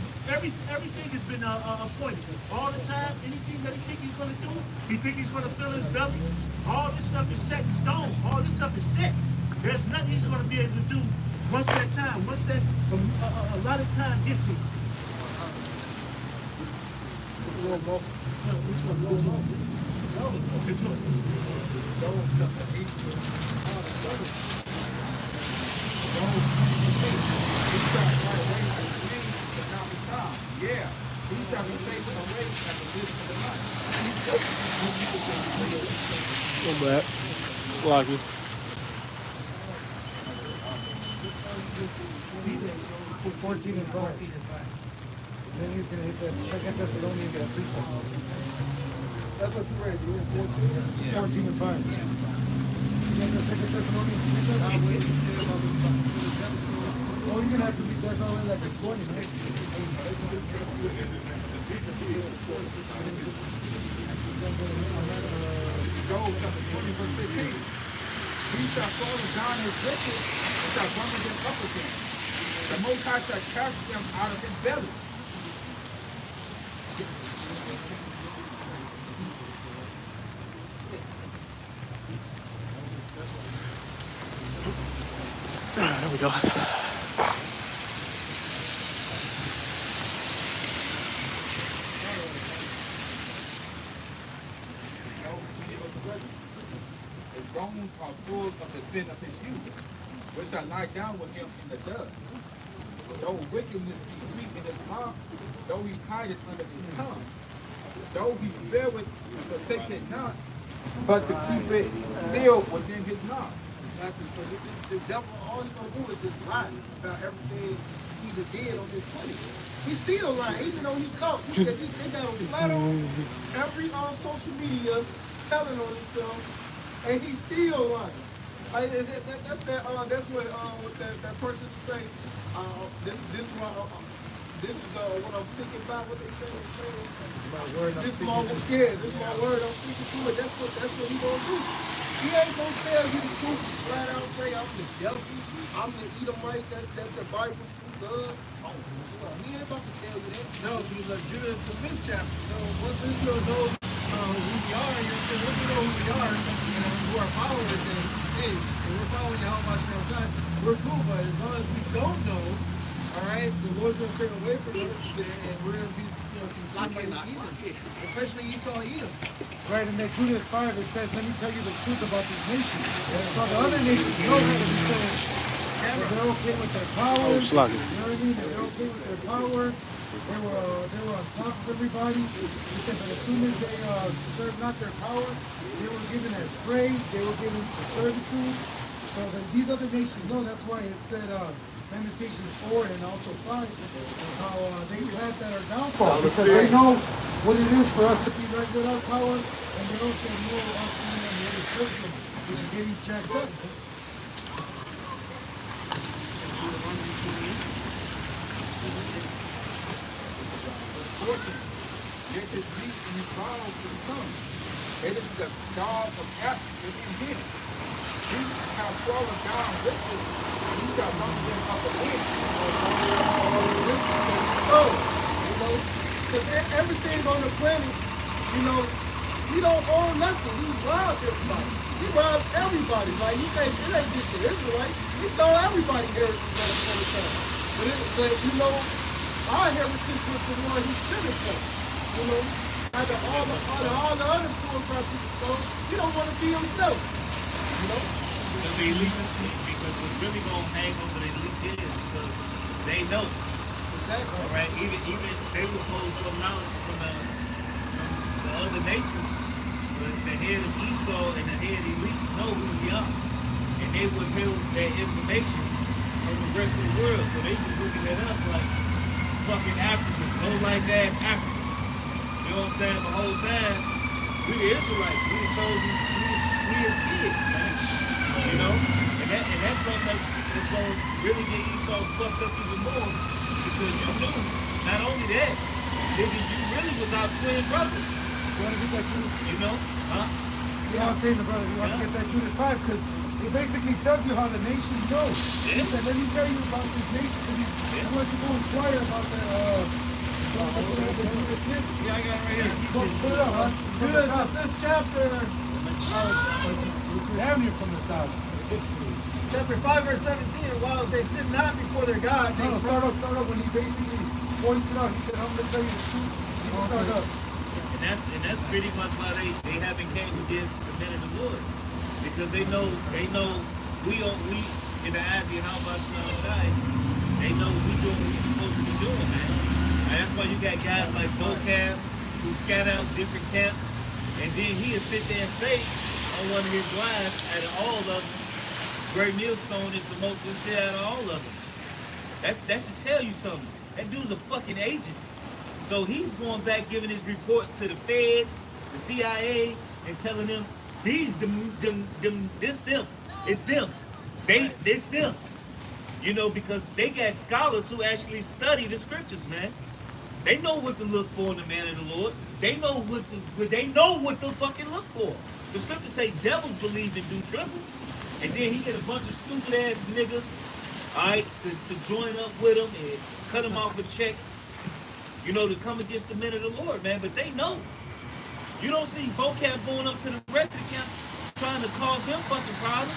appointed. All the time, anything that he think he's gonna do, he think he's gonna fill his belly. All this stuff is set in stone. All this stuff is set. There's nothing he's gonna be able to do once that time, once that a lot of time gets him. Yeah, he shall be taken away at the wisdom of the night. No bad. Sloppy. 14 and 5. Then he's going to hit that Second Thessalonians at 3 something. That's what you read. You were 14 and 5. You got the Second Thessalonians 3 Oh, you're going to have to read that all like a 20, right? Job chapter 20, verse 15. He shall fall down his riches, and shall bundle them up again. The Most High shall cast them out of his belly. There we go. His bones are full of the sin of his youth, which shall lie down with him in the dust. Though wickedness be sweet in his mouth, though he hide it under his tongue, though he spare it, forsake it not, but to keep it still within his mouth. Exactly, because the devil, all he's going to do is just lie about everything he just did on this planet. He's still lying, even though he caught. They got him flat on every social media telling on himself, and he's still lying. That's what that person say. This is what I'm sticking by. What they say. This is my word. I'm sticking to it. That's what he gonna do. He ain't gonna tell you the truth. Flat out say I'm the devil. I'm the Edomite that the Bible speaks of. He ain't about to tell you that. No, because Judah is the 5th chapter. So once Israel knows who we are, you're saying, once we know who we are, and who our followers, then, hey, and we're following Yahweh Shalom time, we're cool, but as long as we don't know, all right, the Lord's going to turn away from us, and we're going to be, consumed by this Edom. Especially Esau and Edom. Right, and that Judah 5, it says, let me tell you the truth about these nations. So the other nations know how to be saying, they're okay with their power. Oh, sloppy. You know what I mean? They're okay with their power. They were on top of everybody. He said that as soon as they served not their power, they were given as prey. They were given to servitude. So that these other nations know. That's why it said Lamentations 4 and also 5, how they had that are downfall. Because they know what it is for us to be right without power, and they don't say no us being on the other person, which is getting jacked up. Yet his meat and his bones to come. It is the God of absence in him. He shall fallen down riches, and he shall bundle them up again. Because everything on the planet, he don't own nothing. He robbed everybody. He robbed everybody. Like, he thinks it ain't just the Israelites. He stole everybody heritage at the same time. But our heritage was the one he should have done. Out of all the other poor people stole, he don't want to be himself. The elite, because it's really gonna hang over the elite heads because they know. Exactly. All right, even they will hold some knowledge from the other nations, but the head of Esau and the head of elites know who we are, and they withheld that information from the rest of the world, so they just looking at us like fucking Africans, low life ass Africans. You know what I'm saying? The whole time, we the Israelites, we the chosen, we as kids, man. And that's something that's going to really get Esau fucked up even more, because you knew, not only that, nigga, you really was our twin brother. You want to get that truth? You know? Huh? You know what I'm saying, brother? You want to get that Judah 5 because it basically tells you how the nations know. He said, let me tell you about this nation because he wanted to go inquire about the Yeah, I got it right here. Put it up, huh? Judah, the 5th chapter. Damn you from the top. Chapter 5, verse 17, and while they sit not before their God, Start up when he basically points it out. He said, I'm going to tell you the truth. You can start up. And that's pretty much why they haven't came against the men of the Lord. Because they know we in the eyes of Yahweh Shai, they know we doing what we supposed to be doing, man. And that's why you got guys like Vocab who scout out different camps, and then he'll sit there and say on one of his wives, out of all of them, Great Millstone is the most sincere out of all of them. That should tell you something. That dude's a fucking agent. So he's going back giving his report to the feds, the CIA, and telling them, this them. It's them. It's them. You know, because they got scholars who actually study the scriptures, man. They know what to look for in the man of the Lord. They know what to fucking look for. The scriptures say devils believe and do tremble. And then he get a bunch of stupid ass niggas, alright, to join up with him and cut him off a check, you know, to come against the men of the Lord, man. But they know. You don't see Vocab going up to the rest of the camp trying to cause them fucking problems.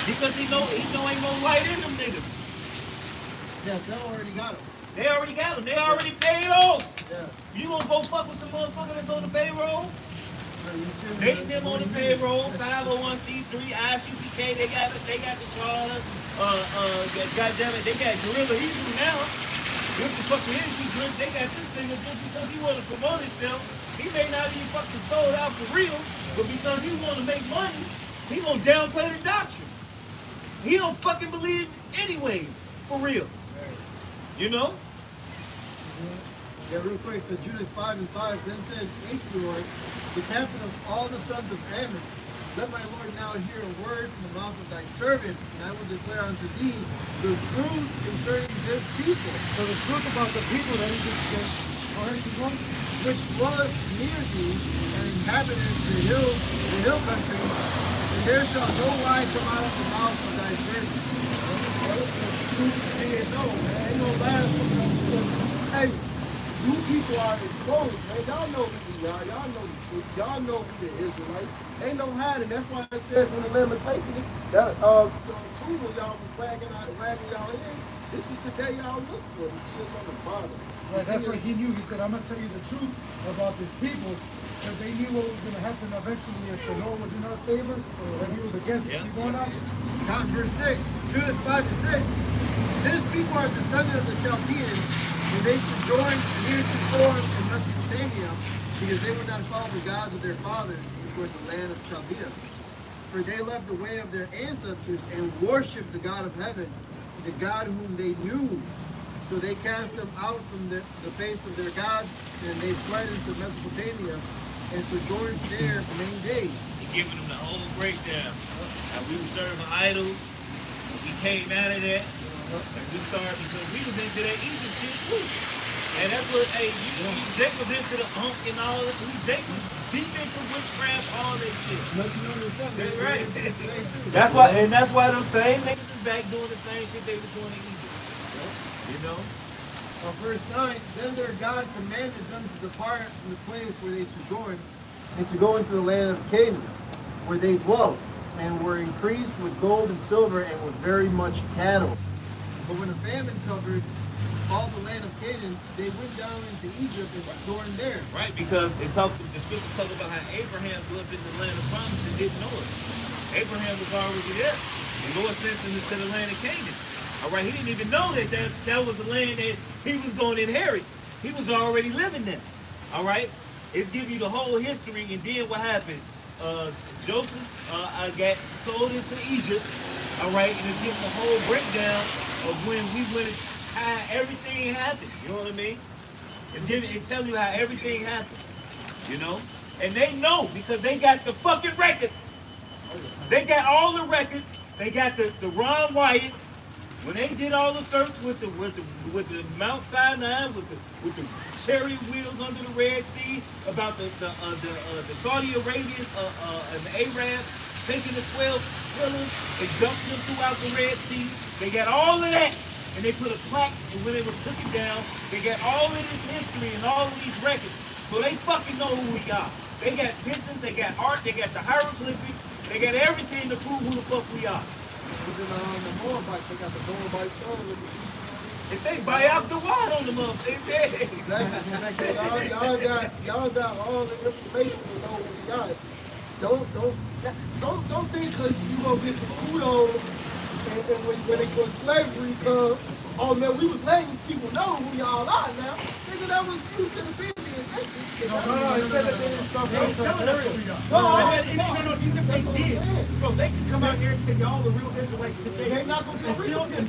Because he know ain't no light in them niggas. Yeah, they already got him. They already got them. They already paid off. Yeah. You gonna go fuck with some motherfucker that's on the payroll? You see They them on the payroll, 501c3, ICPK, they got the charter. Goddamn it, they got Gorilla Hebrew now. This the fucking energy drink. They got this thing just because he want to promote himself. He may not even fucking sold out for real, but because he want to make money, he gonna downplay the doctrine. He don't fucking believe anyways, for real. You know? Yeah, real quick, the Judith 5:5 then said, "Thank you, Lord, the captain of all the sons of Ammon. Let my Lord now hear a word from the mouth of thy servant, and I will declare unto thee the truth concerning this people." So the truth about the people that he just said, which was near thee, and inhabited the hill country, and there shall no lie come out of the mouth of thy servant. No, man, ain't no lies coming out of the truth. Hey, you people are exposed, man. Y'all know who we are. Y'all know the truth. Y'all know who the Israelites. Ain't no hiding. That's why it says in the Lamentations that Tubal y'all was wagging y'all ears. This is the day y'all look for to see us on the bottom. Right, that's what he knew. He said, I'm going to tell you the truth about this people, because they knew what was going to happen eventually if the Lord was in our favor or if he was against it. You going out? Count verse 6, Judith 5:6. This people are descendants of the Chaldeans, and they sojourned heretofore in Mesopotamia, because they would not follow the gods of their fathers, which were the land of Chaldea. For they left the way of their ancestors and worshipped the God of heaven, the God whom they knew. So they cast them out from the face of their gods, and they fled into Mesopotamia and sojourned there many days. He's giving them the whole breakdown. How we were serving idols, and we came out of that, and we started because we was into that Egypt shit too. And that's what, hey, Jake was into the hunk and all that. Jake was deep into witchcraft, all that shit. That's right. That's why them same niggas is back doing the same shit they were doing in Egypt. You know? Verse 9, then their God commanded them to depart from the place where they sojourned, and to go into the land of Canaan, where they dwelt, and were increased with gold and silver, and with very much cattle. But when a famine covered all the land of Canaan, they went down into Egypt and sojourned there. Right, because the scriptures talk about how Abraham lived in the land of promise and didn't know it. Abraham was already there. The Lord sent him to the land of Canaan. All right, he didn't even know that was the land that he was going to inherit. He was already living there. All right, it's giving you the whole history, and then what happened? Joseph got sold into Egypt. All right, and it's giving the whole breakdown of when we went, how everything happened. You know what I mean? It's telling you how everything happened. You know, and they know because they got the fucking records. They got all the records. They got the Ron Wyatts. When they did all the search with the Mount Sinai, with the chariot wheels under the Red Sea, about the Saudi Arabians and the Arabs taking the 12 pillars and dumping them throughout the Red Sea, they got all of that, and they put a plaque, and when they were took it down, they got all of this history and all of these records, so they fucking know who we are. They got pictures, they got art, they got the hieroglyphics, they got everything to prove who the fuck we are. But then the Moabites, they got the Moabite stone with the They say buy out the wine on the motherfucker. Exactly. Y'all got all the information to know what we got. Don't think because you gonna get some kudos and when slavery comes, oh man, we was letting people know who y'all are now. Nigga, that was you should have been the invention. No, it said that they didn't stop They ain't telling us what we got. No, even if they did, bro, they can come out here and say y'all the real Israelites today. They not gonna be real. Until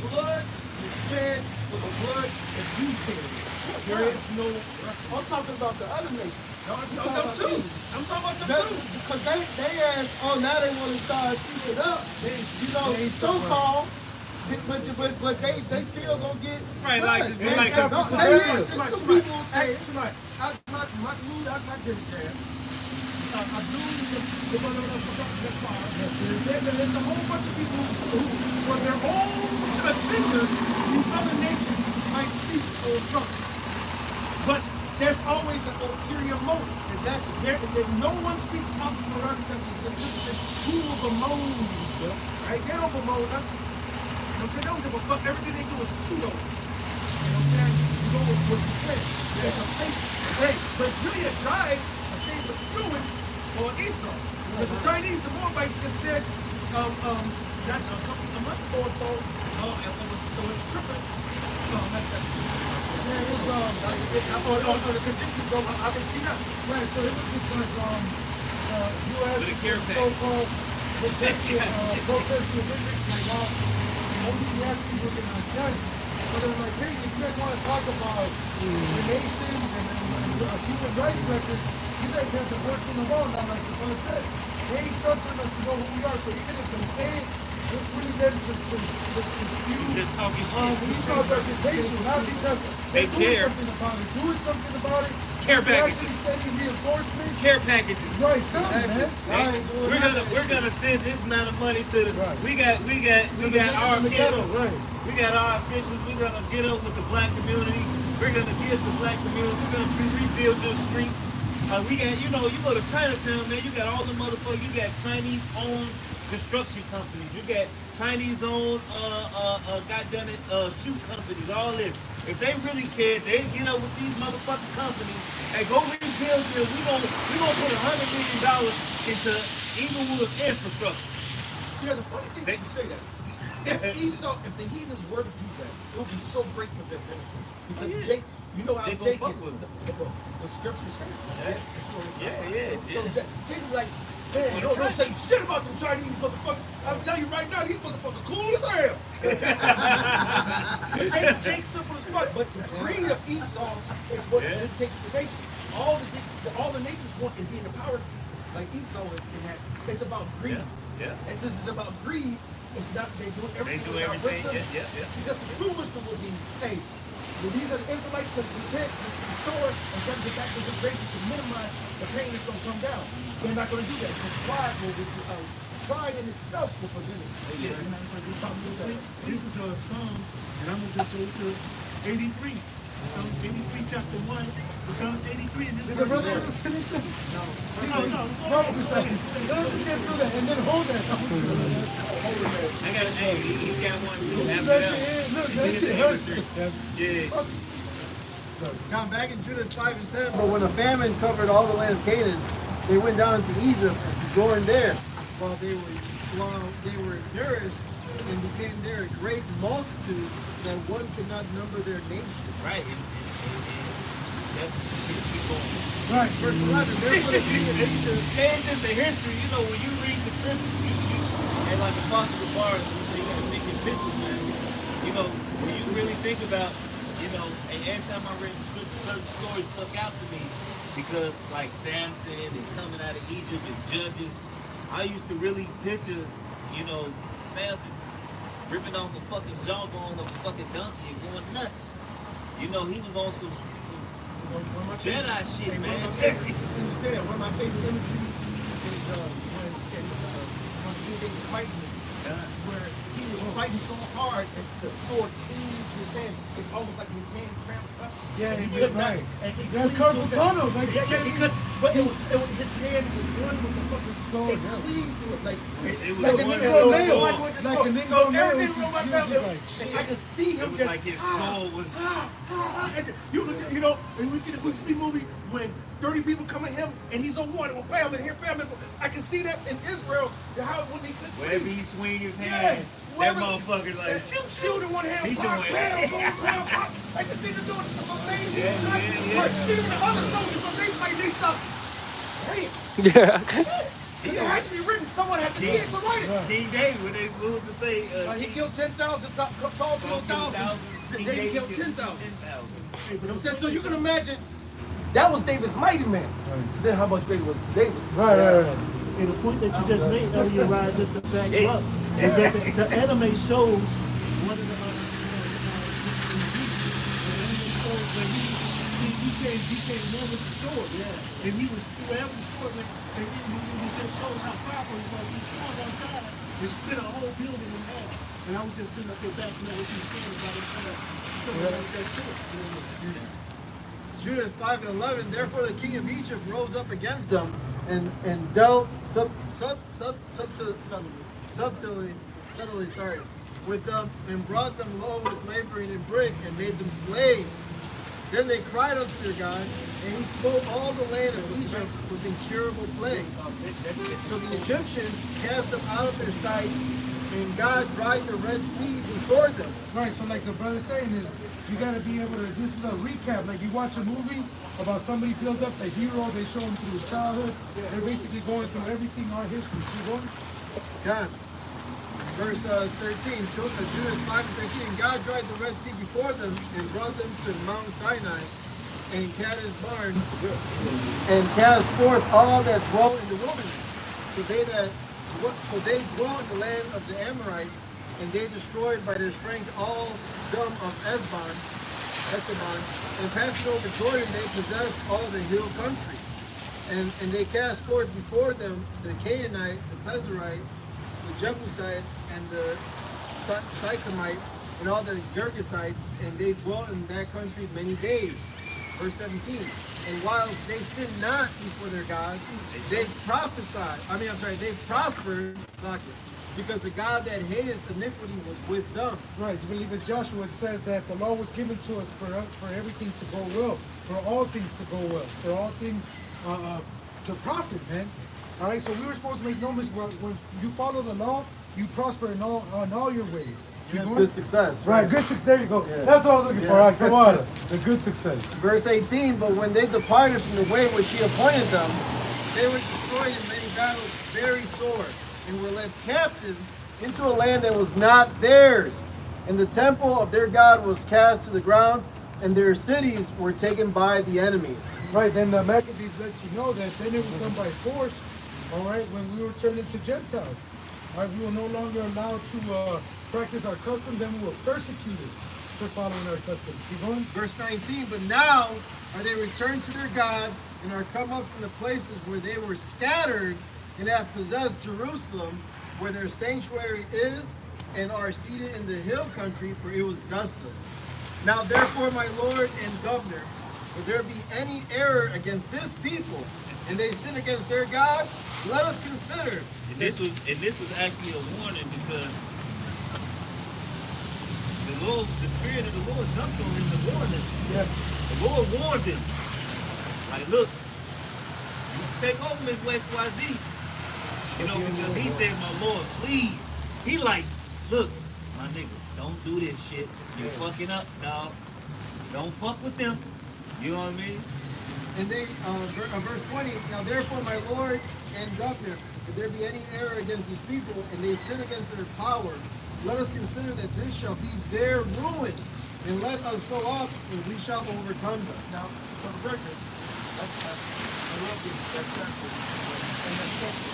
blood is shed for the blood that you shed. There is no. I'm talking about the other nations. I'm talking about them too. Because they asked, oh, now they want to start speaking up. So-called. But they still gonna get Right, like some people say there's a whole bunch of people who, for their own agendas, these other nations might speak or something. But there's always an ulterior motive. Exactly. No one speaks up for us because it's who will bemoan you. Right? They don't bemoan us. You know what I'm saying? They don't give a fuck. Everything they do is pseudo. You know what I'm saying? You go with what you said. There's a fake. Hey, but it's really a drive, a thing for stewing on Esau. Because the Chinese, the Moabites just said, that a month ago or so, and it was tripping. On the conditions of Argentina. Right, so it was because U.S. With a care pack. so-called protesting Olympics, only the people can judge. So they're like, hey, if you guys want to talk about the nations and human rights records, you guys have the worst in the world now, like the brother said. They ain't suffering us to know who we are, so even if they say it, it's really them to spew Just talking shit. these organizations, not because They they're care. doing something about it. Care They're packages. actually sending reinforcements. Care packages. Right, something, man. Hey, we're gonna send this amount of money to the. Right. We got our the ghetto, officials. right. We got our officials. We're gonna get up with the black community. We're gonna give the black community. We're gonna rebuild your streets. We got, you go to Chinatown, man. You got all the motherfuckers. You got Chinese-owned construction companies. You got Chinese-owned, shoe companies. All this. If they really cared, they'd get up with these motherfucking companies and go rebuild them. We gonna put $100 million into Inglewood's infrastructure. See, the funny thing is you say that. If the heathens were to do that, it would be so great for their benefit. Because Jake, you know how They Jake gonna is. fuck with them. The scripture says. Yeah. So Jake is like, man, don't say shit about them Chinese motherfuckers. I'm telling you right now, these motherfuckers cool as hell. Jake's simple as fuck, but the greed of Esau is what dictates the nation. All the nations want to be in the power seat, like Esau is in that. It's about greed. Yeah. And since it's about greed, it's not they do everything without wisdom. Because the true wisdom would be, hey, well, these are the Israelites that's repent, that's restore, and try to get back to the grace to minimize the pain that's going to come down. They're not going to do that. Because pride in itself will prevent it. This is Psalms, and I'm going to just go to 83. Psalms 83, chapter 1. Psalms 83. And this Did the brother verse ever finish that? No. No, just get through that and then hold that. I got he got one too. After That that. shit, look, that shit hurts. Yeah. Now back in Judith 5 and 7, but when a famine covered all the land of Canaan, they went down into Egypt and sojourned there, while they were nourished and became there a great multitude that one could not number their nation. Right. Right. Verse 11, there would be an age of Changes the history. When you read the scriptures, and like Apostle Barnes, you gotta think in pictures, man. When you really think about, and every time I read the scripture, certain stories stuck out to me because, like Samson and coming out of Egypt and Judges, I used to really picture, Samson ripping off a fucking jawbone of a fucking donkey and going nuts. He was on some Jedi shit, man. One of my favorite imageries is when King David fighting where he was fighting so hard and the sword cleaved his hand. It's almost like his hand cramped up. Yeah, and he could did, not. right. And he That's cleaved carpal to his hand. tunnel, like yeah, he shit. could. But it was his hand was one with the fucking Sword, It yeah. cleaved to it like It was Like the a one Negro with the nail. sword. Like a Negro so nail, everything it's was just like uses that. like And I could see It him was just like his soul was. and you know, and we see the Bruce Lee movie when 30 people come at him and he's on one, well, bam, and here, bam, and I can see that in Israel, how when they Wherever he swing his hand, that wherever- motherfucker like. shoot in one hand, He pop, doing it. bam, boom, bam, pop. Like this nigga doing some amazing Yeah, stuff. yeah. But even the other soldiers, when they fight, they stop. Hey, Yeah. it has to be written. Someone has to see it to write it. King David, when they moved to say, He killed 10,000, Saul killed 1,000. David killed 10,000. But I'm saying, so you can imagine, that was David's mighty man. So then how much bigger was David? Right. And the point that you just made earlier, Ryan, just to back you up, is that the anime shows one of the he came one with the sword, and he was wherever the sword went, and he just showed how powerful he was. He swung on time and split a whole building in half. And I was just sitting up there backing up what you were saying about that sword. Judith 5:11. Therefore the king of Egypt rose up against them and dealt subtly, with them and brought them low with laboring in brick and made them slaves. Then they cried unto their God, and he smote all the land of Egypt with incurable plagues. So the Egyptians cast them out of their sight, and God dried the Red Sea before them. Right, so like the brother's saying is, you gotta be able to, this is a recap, like you watch a movie about somebody build up the hero, they show him through his childhood, they're basically going through everything, our history. See what? God. Verse 13, Judith 5:13. God dried the Red Sea before them and brought them to Mount Sinai and Kadesh Barn and cast forth all that dwell in the wilderness. So they dwell in the land of the Amorites, and they destroyed by their strength all them of Esteban, and passing over Jordan, they possessed all the hill country. And they cast forth before them the Canaanite, the Pezerite, the Jebusite, and the Sychemite, and all the Girgasites, and they dwelt in that country many days. Verse 17. And whilst they sinned not before their God, they they prospered, because the God that hated iniquity was with them. Right, you believe in Joshua, it says that the law was given to us for everything to go well, for all things to go well, for all things to profit, man. All right, so we were supposed to make no mistake. When you follow the law, you prosper in all your ways. You have good success. Right, good success. There you go. That's what I was looking for. All right, come on. The good success. Verse 18, but when they departed from the way which he appointed them, they were destroyed in many battles very sore, and were led captives into a land that was not theirs. And the temple of their God was cast to the ground, and their cities were taken by the enemies. Right, then the Maccabees lets you know that then it was done by force, all right, when we were turned into Gentiles. All right, we were no longer allowed to practice our customs, then we were persecuted for following our customs. Keep going. Verse 19, but now are they returned to their God, and are come up from the places where they were scattered, and have possessed Jerusalem, where their sanctuary is, and are seated in the hill country, for it was desolate. Now therefore, my Lord and Governor, if there be any error against this people, and they sin against their God, let us consider. And this was actually a warning because the Spirit of the Lord jumped on him to warn them. Yeah. The Lord warned him. Like, look, you take over Miss XYZ. You know, because he said, my Lord, please. He like, look, my nigga, don't do this shit. You're fucking up, dog. Don't fuck with them. You know what I mean? And they, verse 20, now therefore, my Lord and Governor, if there be any error against this people, and they sin against their power, let us consider that this shall be their ruin, and let us go up, and we shall overcome them. Now, for the record, I love this, that chapter, and that chapter,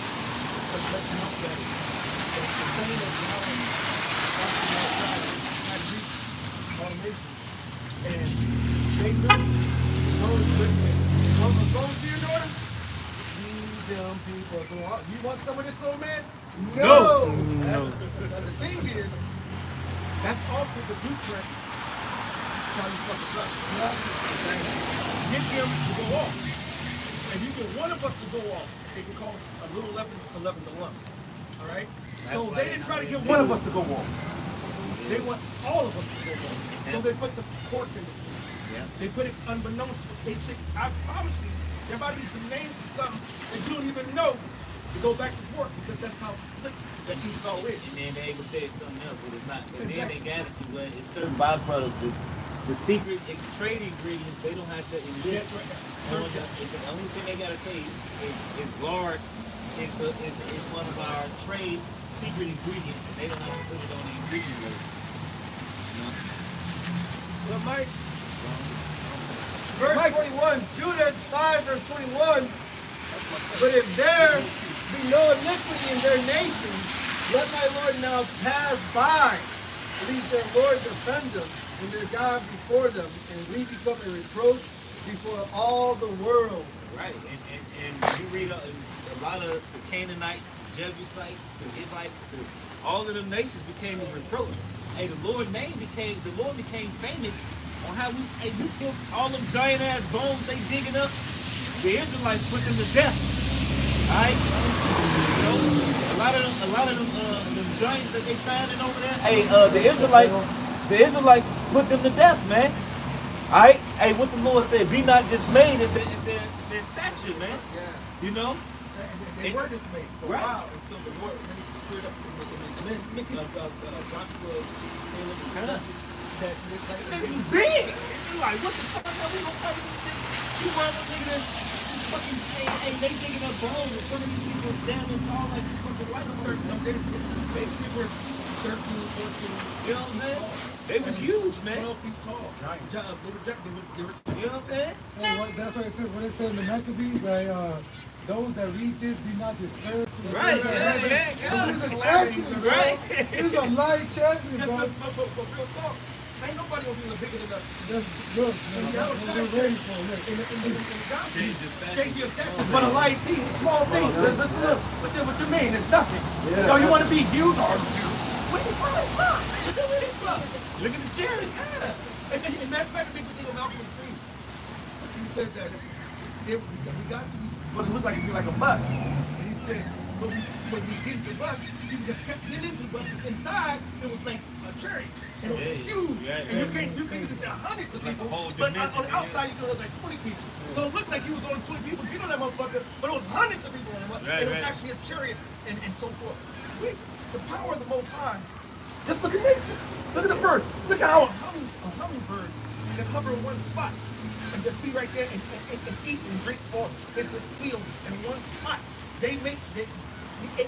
because let's not that the pain of God walking outside had reached automation. And they knew, notice with me, one was going to your daughter, you dumb people. So, you want some of this old man? No! Now, the thing is, blueprint. Try to fuck us up. Get them to go off. If you get one of us to go off, it can cause a little leaven to the lump. All right? So they didn't try to get one of us to go off. They want all of us to go off. So they put the pork in the food. Yeah. They put it unbeknownst to they chick. I promise you, there might be some names of something that you don't even know to go back to pork because that's how slick that Esau is. And then they would say something else, but it's not. And then they got it to where it's certain byproducts. The secret trade ingredients, they don't have to enlist. The only thing they gotta say is lard is one of our trade secret ingredients, and they don't have to put it on the ingredient list. You know? But Mike, Verse 21, Judah 5, verse 21. But if there be no iniquity in their nation, let my Lord now pass by, lest their Lord defend them, and their God before them, and we become a reproach before all the world. Right, and you read a lot of the Canaanites, the Jebusites, the Hivites, all of them nations became a reproach. Hey, the Lord became famous on how we killed all them giant ass bones they digging up. The Israelites put them to death. Alright? You know, a lot of them giants that they finding over there. Hey, the Israelites put them to death, man. Alright? Hey, what the Lord said, be not dismayed at their stature, man. yeah, You know? they were dismayed for a Right. while until the Lord minister stirred up the men of Joshua, Caleb, and Huh. that looks like It was big. It's like, what the fuck are we gonna fight with this? You run with niggas fucking, hey, they digging up bones. And some of these people down and tall like this fucking white they were 13, 14, You know what I'm saying? They was huge, man. 12 feet tall. Giant. They were You know what I'm saying? Hey, that's what it said. When it said in the Maccabees, like, those that read this be not discouraged. Right, It was a chastity, bro. Right. It was a light chastity, Just bro. but real talk. Ain't nobody gonna be bigger than us. Look, man, they're ready for it. But a light thing, a small thing. What you mean? It's nothing. You know, you want to be huge or where you from? Where you from? Look at the cherry. And matter of fact, the big thing of Malcolm Green, he said that if we got to these, what it looked like it'd be like a bus. And he said, when we get the bus, people just kept getting into the bus because inside it was like a cherry. And it was huge. And you can't just say hundreds of people. But on the outside you could have like 20 people. So it looked like he was only 20 people getting on that motherfucker, but it was hundreds of people on it. And it was actually a chariot and so forth. The power of the Most High. Just look at nature. Look at the bird. Look at how a hummingbird can hover in one spot and just be right there and eat and drink for his field in one spot.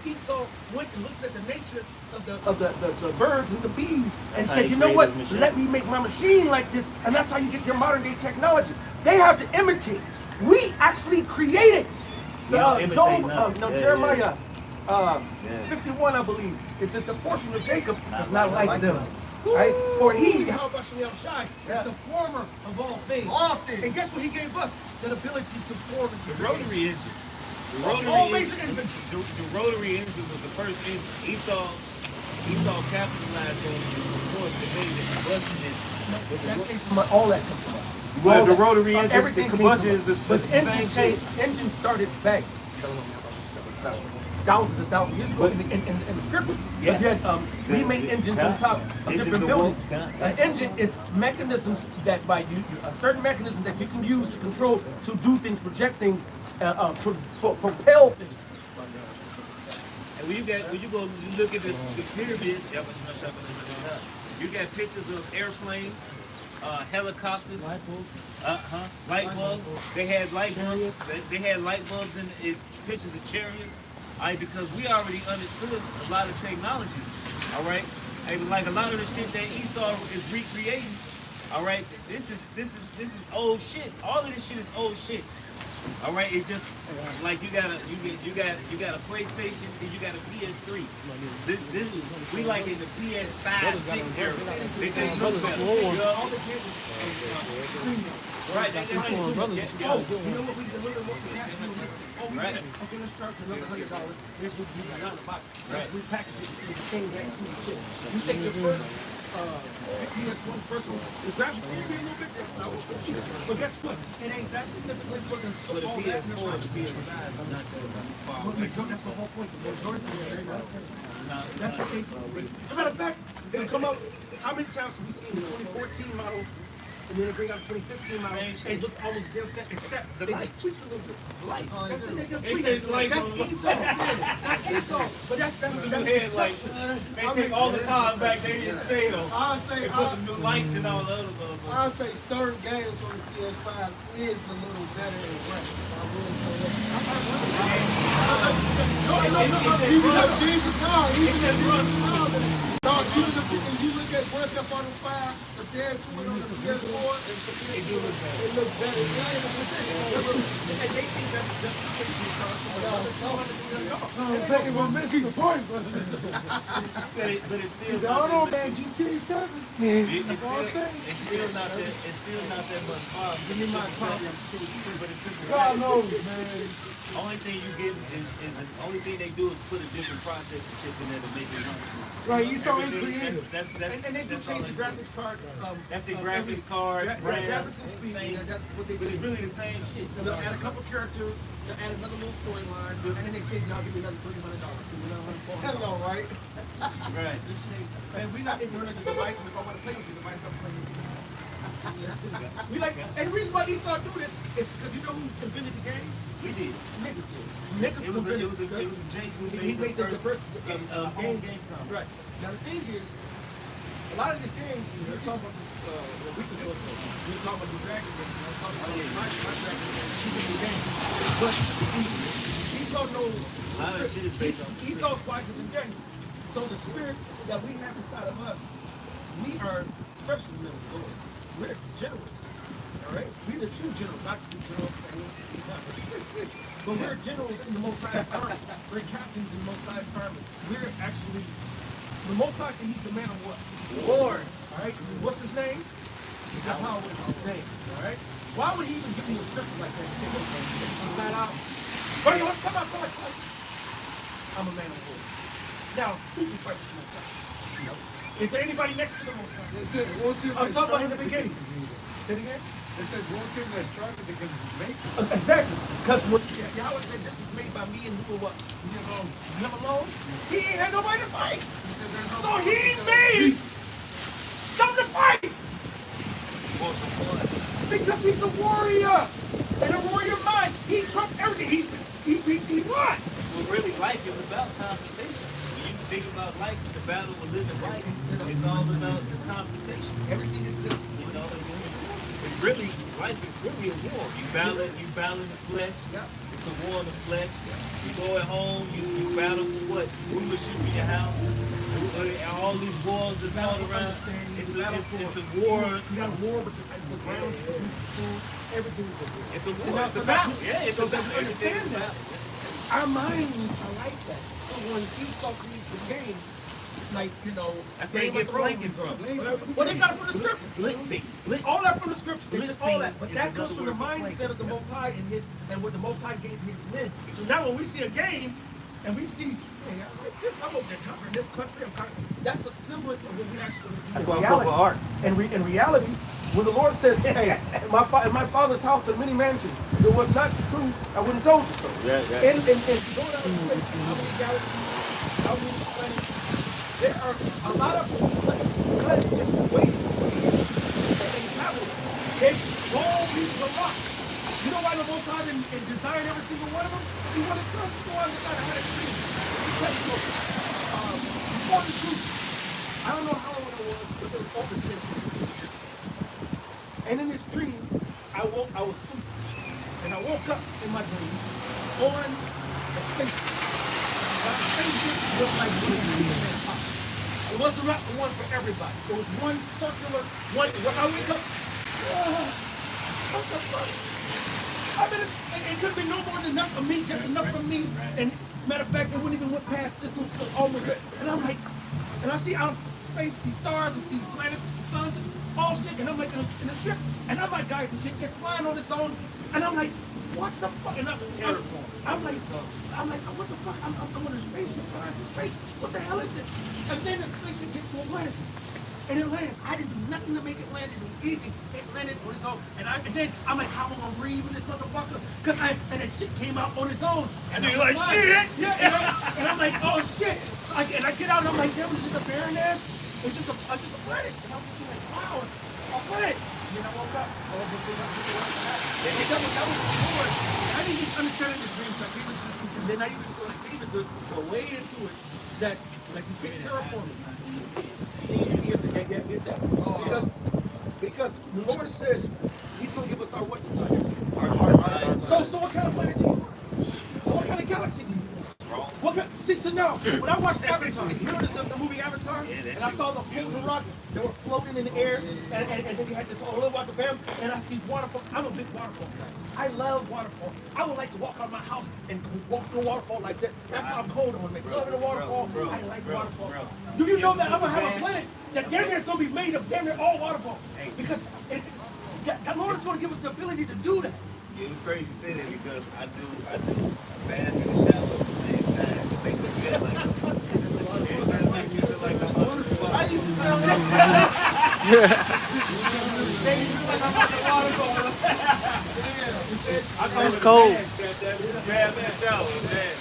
Esau went and looked at the nature of the birds and the bees and said, you know what? Let me make my machine like this, and that's how you get your modern day technology. They have to imitate. We actually created Jeremiah 51, I believe. It says the portion of Jacob is not like them. Right? For he, how about Shai, is the former of all things. All things. And guess what he gave us? That ability to form and The rotary engine. The rotary engine was the first engine. Esau capitalized on it. Of course, the thing that combustion engine. All that comes from. Well, the rotary engine, everything the combustion is the but the same shit. engine started back thousands and thousands of years ago in the scripture. Yeah. But yet, we made engines on top of different buildings. An engine is mechanisms that by a certain mechanism that you can use to control, to do things, project things, propel things. And when you go look at the pyramids, you got pictures of airplanes, helicopters, light bulbs. They had light bulbs. They had light bulbs in pictures of chariots. All right, because we already understood a lot of technology. All right, and like a lot of the shit that Esau is recreating. All right, this is old shit. All of this shit is old shit. All right, it just like you got a PlayStation and you got a PS3. This we like in the PS5, 6 era. They look better. You know? Right, they you know what we can look at what we have to listen. Right. Okay, let's charge another $100. This would be $9. Right. We package it with the same gas shit. You take your first PS1 first one. The graphics will be a little bit different. I will compete it. But guess what? It ain't that significantly because For the all that PS4 and the PS5, I'm not that far Well, away. that's the whole point. The majority of it, that's what Not- they do. As a matter of fact, they'll come up. How many times have we seen the 2014 model and then they bring out the 2015 model? Same shit. It looks almost damn set, except the lights tweaked a little bit. Lights. That's it, they just They tweak change it. the lights That's on. Esau. That's Esau. But that's New headlights. They take all the cars back they didn't sell. I'll say, They put some new lights and all the other motherfuckers. I'll say certain games on the PS5 is a little better than graphics. I will say that. Even if you look at Grand Theft Auto 5 compared to it on the PS4, it looks better. I'm saying we're missing the point, but But it's still I don't know, man. GTA 7. It's still not that much fun. Give me my time. But it's simple. God knows, man. Only thing you get is the only thing they do is put a different processor chip in there to make it run. Right, you saw him Everything- creative. That's And they do that's all change the they do. graphics card. That's the graphics card, RAM, Graphics and speed. same. That's what they But do. it's really the same shit. They'll add a couple characters, they'll add another little storyline, and then they say, now give me another $300. Give me another $400. Hello, right? Right. Man, we not ignorant of the device, and if I want to play with the device, I'm playing with the device. We like, and the reason why Esau do this is because you know who invented the game? We did. Niggas did. Niggas It was invented Jake who He made the first home game console. Right. Now the thing is, a lot of these games, we were talking about this a week or so ago. We were talking about the Dragon game. We were talking about my Dragon game. The game. But Esau knows. A lot of shit is based on Esau's wise in the game. So the spirit that we have inside of us, we are spiritual men of the Lord. We're generals. All right? We're the true generals, not the general. But we're generals in the Most High's army. We're captains in the Most High's army. We're actually, the Most High said he's a man of what? War. All right? What's his name? Yahweh is his name. All right? Why would he even give me a scripture like that? Flat out. But no, somebody. I'm a man of war. Now, who can fight with the Most High? No. Is there anybody next to the Most High? It says, won't you I'm talking about in the beginning. Say it again? It says, won't you that's stronger because it's made? Exactly. Because when Yahweh said this was made by me and who or what? Him alone? He ain't had nobody to fight. So he made something to fight. Because he's a warrior. And a warrior mind. He trumped everything. He won. Well, really, life is about confrontation. When you think about life, the battle of living life, it's all about this confrontation. Everything is simple. You know, it's really, life is really a war. You battle in the flesh. It's a war in the flesh. You go at home, you battle for what? Rulership in your house. All these wars that's all around. It's a war. You got a war with the ground, the food, everything is a war. It's a war. now, It's so about, that- yeah, it's so about that you everything. understand that. Our minds are like that. So when Esau creates a game, like, you know, That's where they Game of get Thrones, flanking from. Well, they got it from the scriptures. Blitzing. All that from the scriptures. They took all that. But Blitzing that is comes from the another word for mindset of the Most High and what the Most High gave his men. So now when we see a game and we see, hey, I like this, I'm over there conquering this country, I'm conquering. That's a semblance of what we actually do. That's in why I'm reality. for art. In reality, when the Lord says, hey, in my father's house are many mansions, if it was not true, I wouldn't have told you so. And going out of space, how many galaxies, how many planets, there are a lot of planets just waiting for they travel. They all these the rock. You know why the Most High and desired every single one of them? He wanted sons to go on the side of had a dream. Because before the truth, I don't know how long it was, but it was over 10 years. And in this dream, I was asleep. And I woke up in my dream on a spaceship. That spaceship looked like it wasn't not the one for everybody. It was one circular, one. When I wake up, what the fuck? I mean, it could be no more than enough for me, just enough for me. And matter of fact, it wouldn't even went past this little almost. And I'm like, and I see out of space, see stars, and see planets, and see suns, and all shit. And I'm like in a ship, and I'm like, guys, and shit gets flying on its own. And I'm like, what the fuck? And I'm like, what the fuck? I'm on a spaceship flying through space. What the hell is this? And then the spaceship gets to a planet. and it lands. I didn't do nothing to make it land. It didn't do anything. It landed on its own. And then I'm like, how am I gonna breathe in this motherfucker? And that shit came out on its own. And you're I'm like, shit! Yeah, and I'm like, oh shit. So I get out and I'm like, damn, it's just a barren ass. It's just a planet. And I'm just like, wow, it's a planet. And then I woke up. That was before. I didn't even understand the dreams. I came into the and then I even came into go way into it that, like you said, terraforming. Get that. Because the Lord says He's going to give us our what desire. So what kind of planet do you want? What kind of galaxy do you want? What kind? See, so now, when I watched Avatar, you remember the movie Avatar? And I saw the floating rocks that were floating in the air, and then you had this all over the bam, and I see waterfall. I'm a big waterfall guy. I love waterfall. I would like to walk out of my house and walk through a waterfall like that. That's how I'm cold. I want to make love in a waterfall. I like waterfall. Do you know that I'm going to have a planet that damn near is going to be made of damn near all waterfall? Because the Lord is going to give us the ability to do that. It was crazy you say that because I do bath in the shower at the same time. They could feel like I used to feel that. It's cold. bath in the shower, man.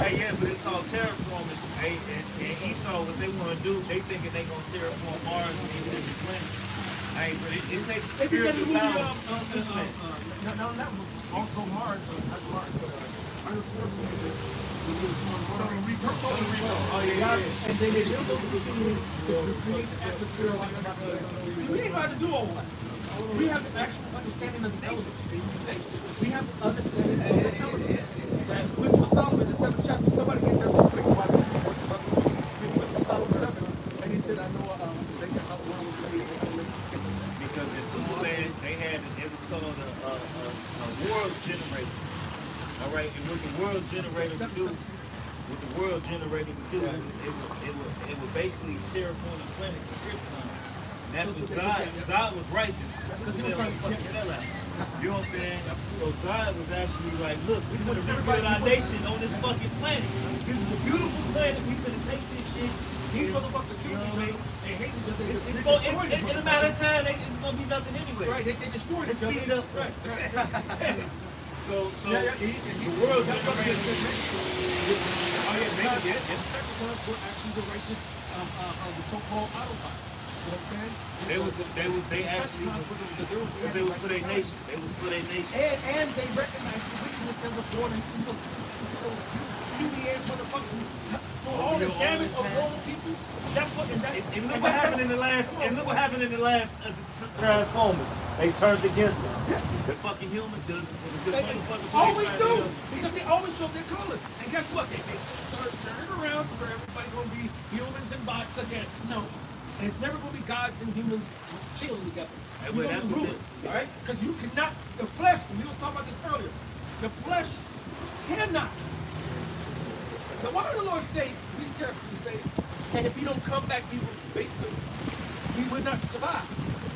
Hey, yeah, but it's called terraforming. Hey, and Esau, what they want to do, they thinking they gonna terraform Mars and these different planets. Hey, but it takes If you get the spiritual movie, power. no, that was also Mars, not Mars, but Arnold Schwarzenegger. Oh, yeah. And then they build those machines to create the atmosphere like that. See, we ain't got to do all that. We have the actual understanding of the elements. We have the understanding of the elements. That Wisdom of Solomon, the 7th chapter, somebody get that real quick about Wisdom of Solomon 7, and he said, I know they got how the world was made. Because as soon as they had it was called a world generator. All right, and what the world generator would do, it would basically terraform the planet to Krypton. And that's what God was righteous. Because he was trying to fucking sell out. You know what I'm saying? So God was actually like, look, we're gonna rebuild our nation on this fucking planet. This is a beautiful planet. We gonna take this shit. These motherfuckers are killing me. They hate me because they In a matter of time, it's gonna be nothing anyway. Right, they destroyed Let's it. speed it up. Right. So the world generated. And the Sacrifice were actually the righteous, the so-called Autobots. You know what I'm saying? They was for their nation. They was for their nation. And they recognized the wickedness that was going into the puny ass motherfuckers who all this damage of normal people. That's what And look what happened in the last. Transformers. They turned against them. The fucking humans do. Always do, because they always show their colors. And guess what? They start turning around to where everybody's going to be humans and bots again. No, it's never going to be gods and humans chilling together. You're going to rule it, all right? Because you cannot, the flesh, and we was talking about this earlier, the flesh cannot. Now, why did the Lord say, we scarcely say, and if you don't come back, you will, basically, you would not survive.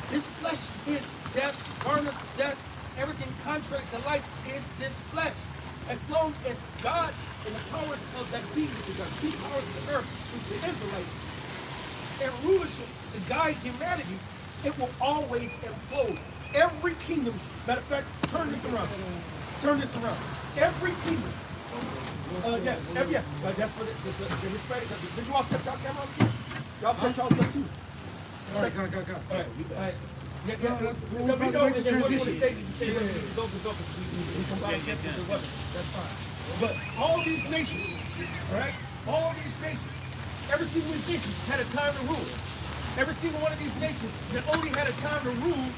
This flesh is death, darkness, death. Everything contrary to life is this flesh. As long as God and the powers of that being, which are two powers of the earth, which the Israelites, and rulership to guide humanity, it will always implode. Every kingdom, matter of fact, turn this around. Turn this around. Every kingdom. That's for the Hispanic. Did you all set y'all camera up here? Y'all set y'all stuff too. All right, go. All right. Let me know, and then what you want to say, go. We come back to the weather. That's fine. But all these nations, all right? All these nations, every single nation had a time to rule. Every single one of these nations not only had a time to rule,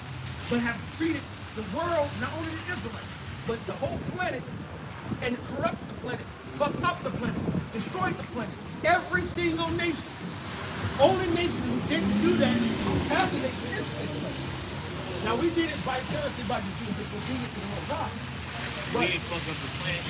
but have treated the world, not only the Israelites, but the whole planet, and corrupted the planet, fucked up the planet, destroyed the planet. Every single nation. Only nation who didn't do that as a nation is Israel. Now we did it vicariously by just being disobedient to the Lord God. We ain't fuck up the planet.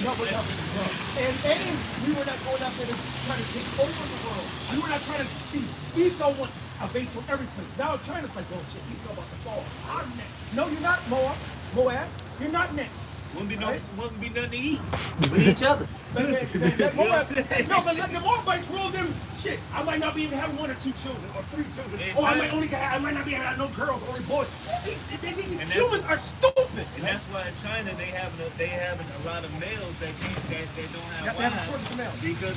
And we were not going out there to try to take over the world. We were not trying to see. Esau won a base from every place. Now China's like, oh shit, Esau about to fall. I'm next. No, you're not, Moab. You're not next. Wouldn't be nothing to eat with each other. Moab, no, but the Moabites ruled them shit. I might not be even having 1 or 2 children or 3 children. In Or I China- might only have, I might not be having no girls or boys. These And that's- humans are stupid. And that's why in China they having a lot of males that don't You have have to have a wives shortage of males. because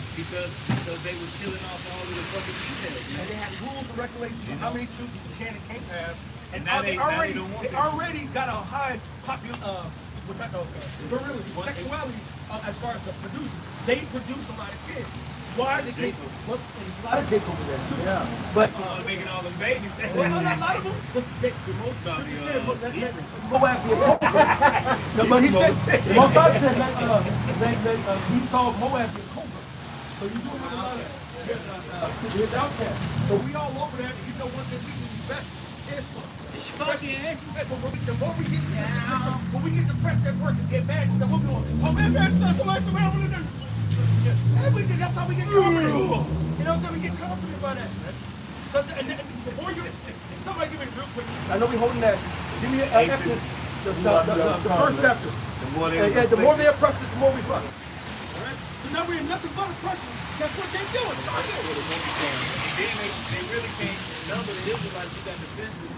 they were killing off all of the fucking females. And they have rules and regulations on how many children you can and can't have. And now they they don't want they that. already got a high virility, sexuality as far as the producing. They produce a lot of kids. Why they get? Well, there's a lot of dick over there too. Yeah, but Making all them babies. well, no, not a lot of them. The most No, he the, said, Ephraim. Moab be a cobra. No, but he said, most I said that he saw Moab be a cobra. So you do have a lot of his outcast. So we all over there. You know one thing we do best is fun. It's fucking. But when we get depressed at work and get mad and stuff, we'll be like, oh man, somebody, I want to do. Yeah, that's how we get confident. You know what I'm saying? We get confident by that. Because the more you, somebody give me real quick. I know we holding that. Give me Exodus, the first chapter. The more they oppress us, the more we fuck. Alright? So now we're in nothing but oppression. That's what they're doing. They really can't number the Israelites. You got the census.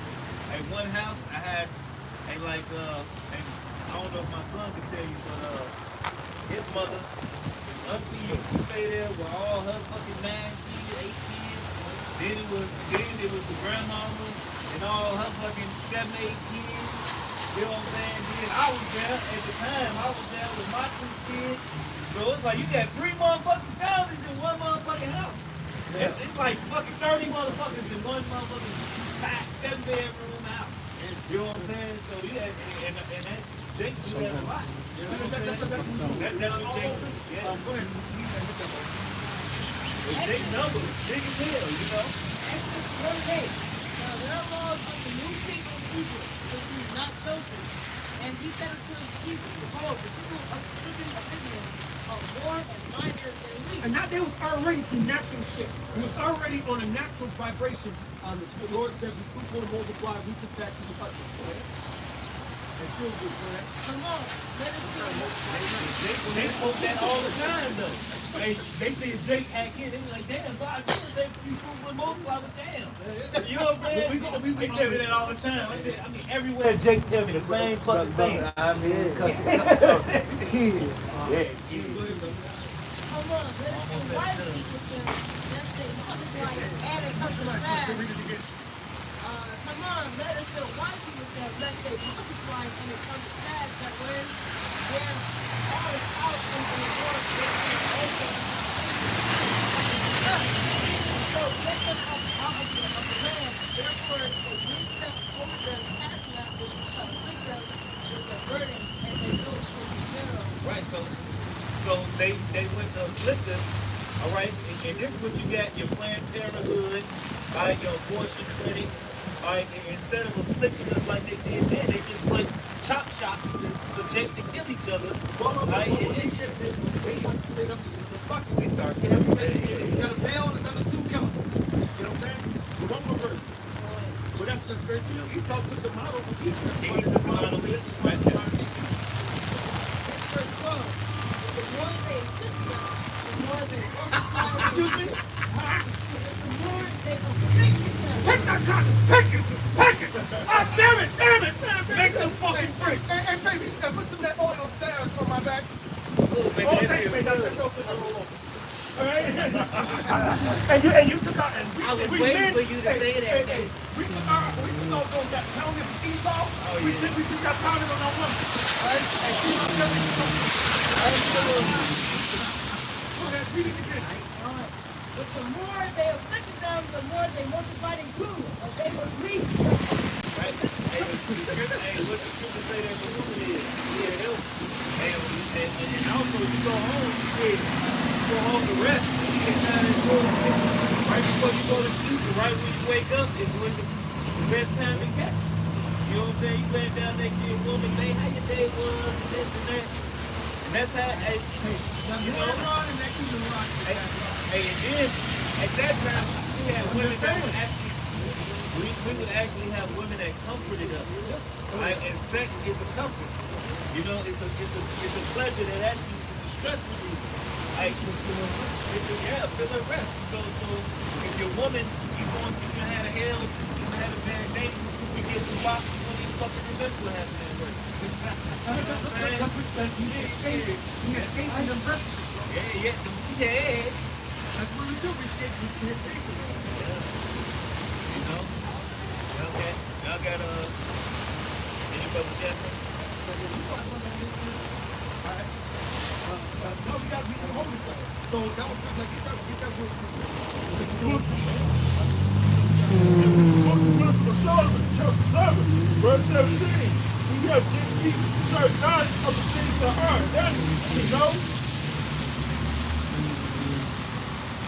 At one house, I had, and I don't know if my son can tell you, but his mother, his auntie used to stay there with all her fucking 9 kids, 8 kids. Then it was the grandmama and all her fucking 7, 8 kids. You know what I'm saying? Then I was there at the time. I was there with my 2 kids. So it's like you got 3 motherfucking families in one motherfucking house. Yeah. It's like fucking 30 motherfuckers in one motherfucking 5, 7 bedroom house. You know what I'm saying? So yeah, and that Jake do that a lot. You know what I'm saying? That's what Jake do. Yeah. Go ahead. Jake numbers, big as hell, you know? Exodus 48. There arose unto new king of Egypt, which was not Joseph. And he said unto his people, behold, the people of the children of Israel are more and mightier than we. And that they was already through natural shit. It was already on a natural vibration. The Lord said, be fruitful and multiply. We took that to the utmost. And still good, correct? Come on, let us go. They quote that all the time, though. They see Jake act here, they be like, damn, God didn't say for you fruitful and multiply, but damn. You know what I'm saying? They tell me that all the time. I mean, everywhere Jake tell me the same fucking thing. I mean, kids. Yeah. Come on, let us be wisely with them, lest they multiply and add and come to the pass. Come on, let us deal wisely with them, lest they multiply and it come to pass that when their all is out into the Lord, they can open. So get them up out of the land. Therefore, we set over them taskmasters to afflict them with their burdens, and they do it for the general. Right, so they went to afflict us, all right, and this is what you got, your Planned Parenthood, all right, your abortion clinics, all right, and instead of afflicting us like they did then, they just put chop shops to Jake to kill each other, all right, They start killing everything. You got a bail and it's under 2 count. You know what I'm saying? The one more verse. But that's very true. Esau took the model of Egypt. he took the model of this right there. Verse 12. The more they afflict them, the more they Excuse me? the more they afflict them. Pick that cotton! Pick it! Pick it! Ah, damn it! Damn it! Make them fucking bricks! Hey, baby, put some of that oil on Sarah's on my back. Oh, baby, Oh, that thank feels you. good. Alright? and you took out and I was we waiting men- for you to say that, man. We took out those that pounded from Esau. We took that pounded on our woman. Alright? And she was telling you something. Go ahead, read it again. But the more they afflicted them, the more they multiplied and grew, and they were weak. Right? Hey, what the scripture say that the woman is? Yeah, help. And also you go home, you go home to rest. You get time to go to sleep. Right before you go to sleep, or right when you wake up is when the best time to catch you. You know what I'm saying? You lay down next to your woman, hey, how your day was, and this and that. And that's how, hey, you know, hey, and then at that time we had women that would actually, we would actually have women that comforted us. Right? And sex is a comfort. You know, it's a pleasure that actually is a stress reliever. Like, it's a feel like rest. So woman, you had a hell, you had a bad day, you get some box, you don't even fucking remember what happened at work. You know what I'm saying? Yeah, them TJs. That's what we do. We escape. Yeah. You know? Y'all got any brother Jesse? Alright. No, we got the homeless stuff. So that was good. Like, get that word. Solomon, chapter 7, verse 17. We have given you certain knowledge of the things that are. That is, you know,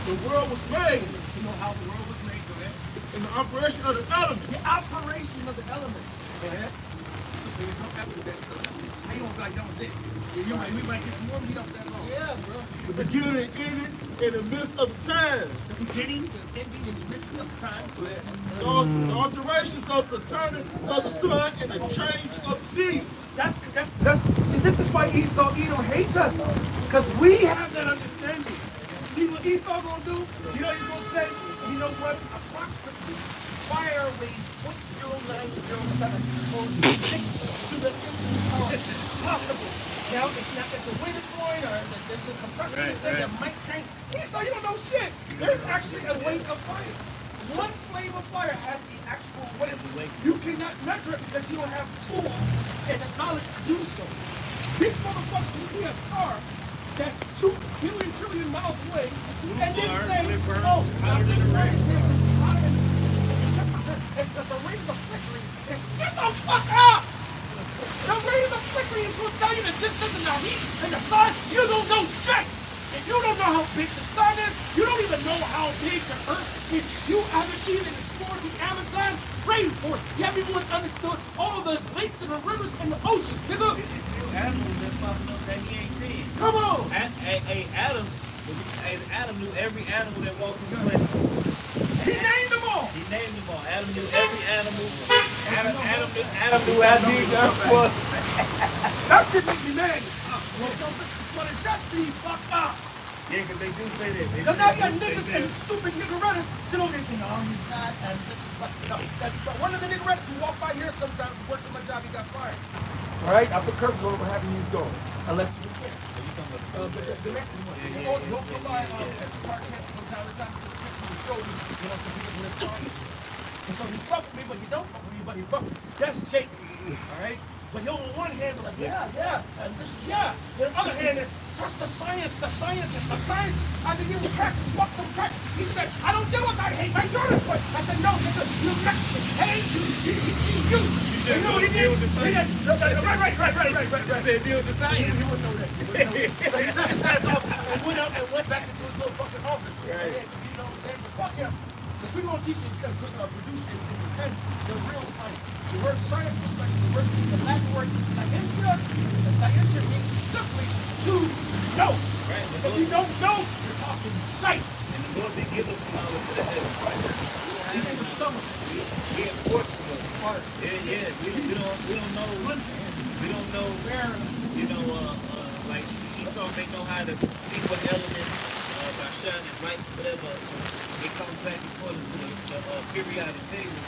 the world was made. You know how the world was made, go ahead. In the operation of the elements. The operation of the elements. Go ahead. So you come after that. How you gonna be like that was it? Yeah, we might get some more meat off that long. Yeah, bro. The beginning and ending in the midst of the times. The beginning, the ending, and the midst of time. Go ahead. The alterations of the turning of the sun and the change of the season. See, this is why Esau Edom hates us. Because we have that understanding. See what Esau gonna do? You know he's gonna say, you know what? Approximately fire range 0.0907 equals 6 to the possible. Now, if the wind is blowing or there's a compressor that might change, Esau, you don't know shit. There's actually a weight of fire. One flame of fire has the actual weight. You cannot measure it because you don't have tools and the knowledge to do so. These motherfuckers will see a star that's 2 billion trillion miles away and then say, oh, the big furnace is hotter than it's because the rate of flickering is get the fuck up! The rate of flickering is going to tell you the distance and the heat and the sun. You don't know shit! And you don't know how big the sun is. You don't even know how big the earth is. You haven't even explored the Amazon rainforest. You haven't even understood all the lakes and the rivers and the oceans, nigga. It's still animals that's popping up that he ain't seen. Come on! Adam knew every animal that walked this planet. He named them all. He named them all. Adam knew every animal. Adam knew how big the earth was. That shit makes me mad. Well, no, this is what it shut the fuck up. Yeah, because they do say that. Because now you got niggas and stupid niggerettas sit over there saying, oh, he's not, and this is what, no. One of the niggerettas who walk by here sometimes working my job, he got fired. All right, I put curses on what happened, he's going. Unless you can. The Mexican one. You'll come by at Spark Camp from time to time. You know, because he was in his car. And so you fuck with me, but you don't fuck with me, but you fuck with me. That's Jake. All right? But he'll on one hand be like, yeah, and this, yeah. The other hand is, trust the science, the scientist, the science. I said, you crack, fuck them crack. He said, I don't deal with that hate, I do this way. I said, no, because you Mexican, hate you. You know what he did? Right. I said, deal with the science. He wouldn't know that. So he took his ass off and went up and went back into his little fucking office. Right. You know what I'm saying? But fuck him. Because we're going to teach you to produce and pretend the real science. The word science is like the word, the Latin word scientia. And scientia means simply to know. Right. If you don't know, you're talking sight. And the Lord didn't give us the knowledge of the heavens, right? He gave us some of it. We have portions of it. Smart. Yeah. We don't know. We don't know where, you know, like Esau may know how to see what elements by shining light, whatever. It comes back according to the periodic table.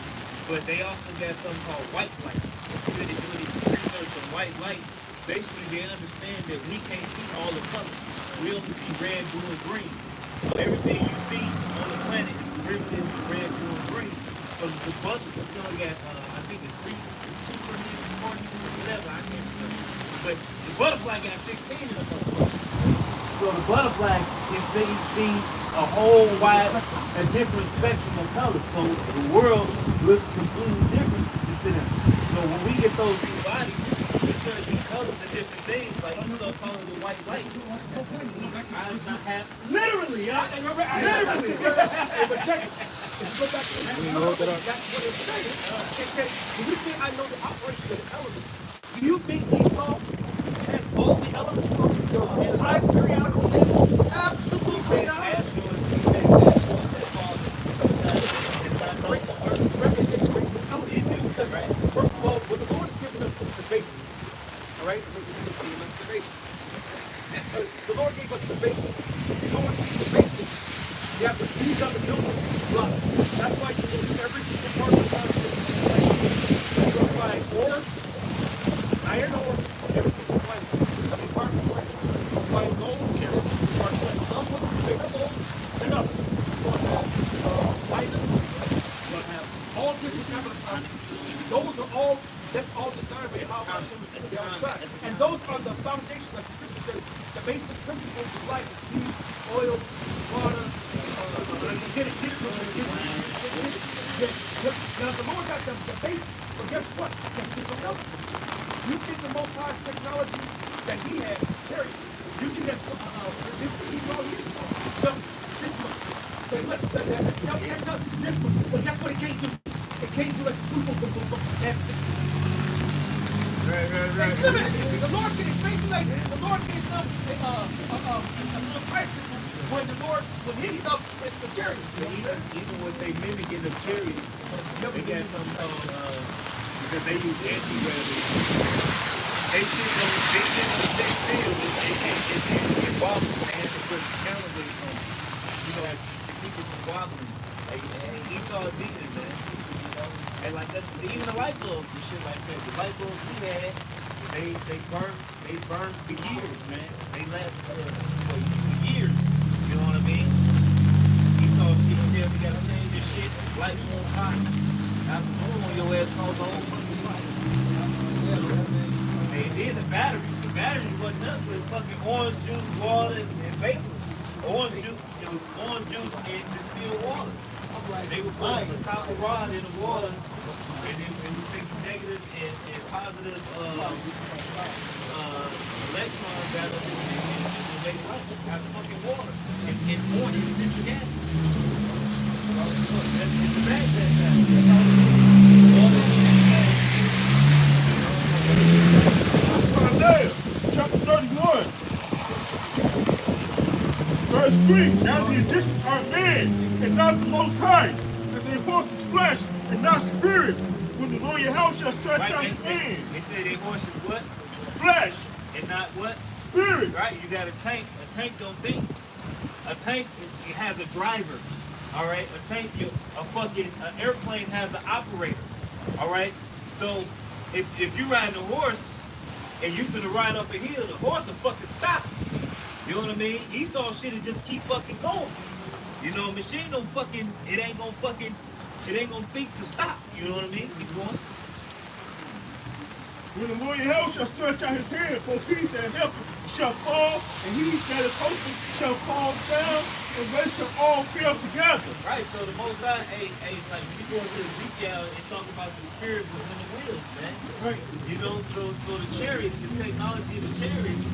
But they also got something called white light. If you really do any research on white light, basically they understand that we can't see all the colors. We only see red, blue, and green. So everything you see on the planet is derivative of red, blue, and green. So the butterfly still got, I think it's 2 per million, 40, whatever, I can't remember. But the butterfly got 16 in the butterfly. So the butterfly is seeing a whole wide, a different spectrum of colors. So the world looks completely different to them. So when we get those two bodies, we start these colors and different things, like you saw color the white light. Eyes not happy. Literally, literally. But check it. If you go back to that's what it's saying. When you say I know the operation of the elements, do you think Esau has all the elements of his highest periodical table? Absolutely not. First of all, what the Lord has given us is the basics. All right? The basics. The Lord gave us the basics. You know what the basics? These are the built with blocks. That's why you see every single part of the concept. You'll find ore, iron ore, every single planet. Every part of the planet. You'll find gold, every single part of the planet. Some will be bigger gold than others. You'll have diamonds. You'll have all different kinds of objects. Those are all, that's all designed by how Hashem is outside. And those are the foundation, like the scripture says, the basic principles of life: food, oil, water. Get it. Now the Lord got the base, but guess what? You think the Most High's technology that He has, Terry, you think that's He's all here. No, this one. This one. But guess what it can't do? It can't do like boom. That's it. Right. It's limited. The Lord can, it's basically like the Lord gave them a little crisis when His stuff is material. Even what they mimic in the chariots, they got some because they use anti-gravity. They stay still, they can't get wobbled. They have to put counterweight on it. You know, to keep it from wobbling. Esau did it, man. And like that's even the light bulbs and shit like that. The light bulbs we had, they burn for years, man. They last for years. You know what I mean? Esau shit there, we gotta change this shit. Light bulb hot. Out the moon on your ass cause the whole fucking fire. And then the batteries wasn't nothing, so it's fucking orange juice, water, and basil. Orange juice, it was orange juice and distilled water. They would put the copper rod in the water, and then it would take the negative and positive electrons out of it and make light out of fucking water. And orange is citric acid. That's the bad Isaiah chapter 31, verse 3. Now the Egyptians are men and not the Most High, and their horse is flesh and not spirit. When the Lord your house shall stretch out his hand. They say their horse is what? Flesh And not what? spirit. Right? You got a tank. A tank don't think. A tank, it has a driver. All right? A tank, an airplane has an operator. All right? So if you riding a horse and you finna ride up a hill, the horse will fucking stop. You know what I mean? Esau shit will just keep fucking going. You know, machine don't fucking, it ain't gonna think to stop. You know what I mean? Keep going. When the Lord your house shall stretch out his hand, both he that help shall fall, and he that is hoping shall fall down, and they shall all fail together. Right, so the Most High, like when you go into Ezekiel and talk about the spirit was in the wheels, man. Right. You know, so the chariots, the technology of the chariots,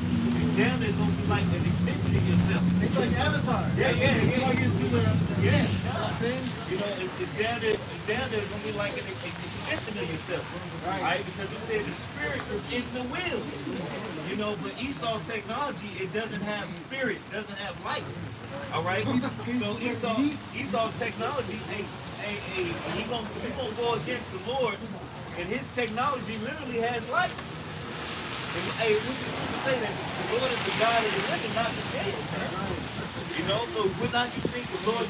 down there gonna be like an extension of yourself. It's like Avatar. Yeah. Plug into the Yes. thing. You know, it's down there it's gonna be like an extension of yourself. Right? Because it said the spirit is in the wheels. You know, but Esau technology, it doesn't have spirit, doesn't have life. All right? So Esau technology, he gonna go against the Lord, and his technology literally has life. And, we can say that the Lord is the God of the living, not the dead. You know, so would not you think the Lord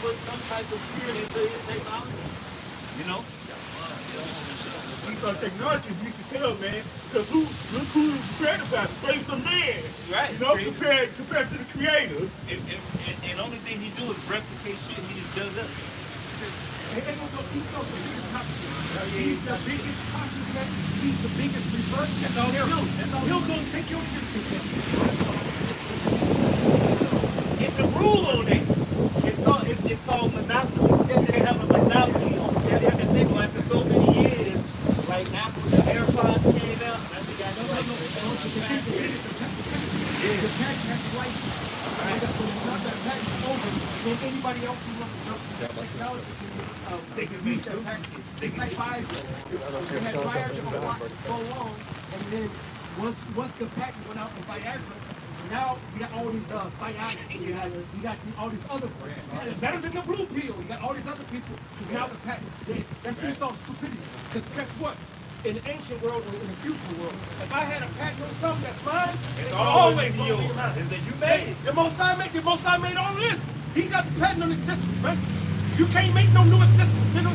put some type of spirit into his technology? You know? Esau technology is weak as hell, man. Because look who created about it? Praise the man. Right. You know, compared to the creator. And only thing he do is replicate shit he just does up. Esau's the biggest copycat. He's the biggest copycat. He's the biggest reverse. That's all he'll do. He'll go take your shit. It's a rule on it. It's called monopoly. They have a monopoly on it. They have to think like for so many years, like Apple, the AirPods came out. That's the guy. The patent has life. When that patent is over, then anybody else who wants to jump to technology, They can make that patent. It's like Pfizer. They had Viagra on market for so long, and then once the patent went out for Viagra, now we got all these cyanics. You got all these other brands. Better than the blue pill. You got all these other people. Because now the patent's dead. That's Esau's stupidity. Because guess what? In the ancient world or in the future world, if I had a patent on something that's mine, It's always yours. Is that you made it. The Most High made all of this. He got the patent on existence, man. You can't make no new existence, nigga.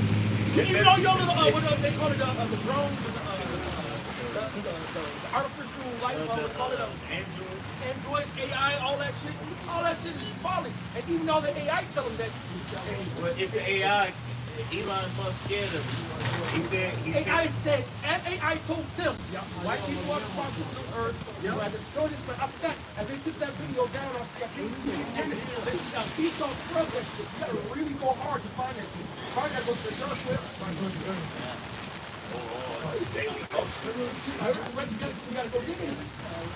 Even though your little, what they call it, the drones, the artificial life, what they call it, androids, AI, all that shit is falling. And even though the AI tell them that, Well, if the AI, Elon Musk scared of him. He said, AI said, and AI told them, white people are responsible for this earth. You had to destroy this, but I forgot. And they took that video down. I think Esau scrubbed that shit. You gotta really go hard to find that shit. Probably gotta go to the dark web. You gotta go get it.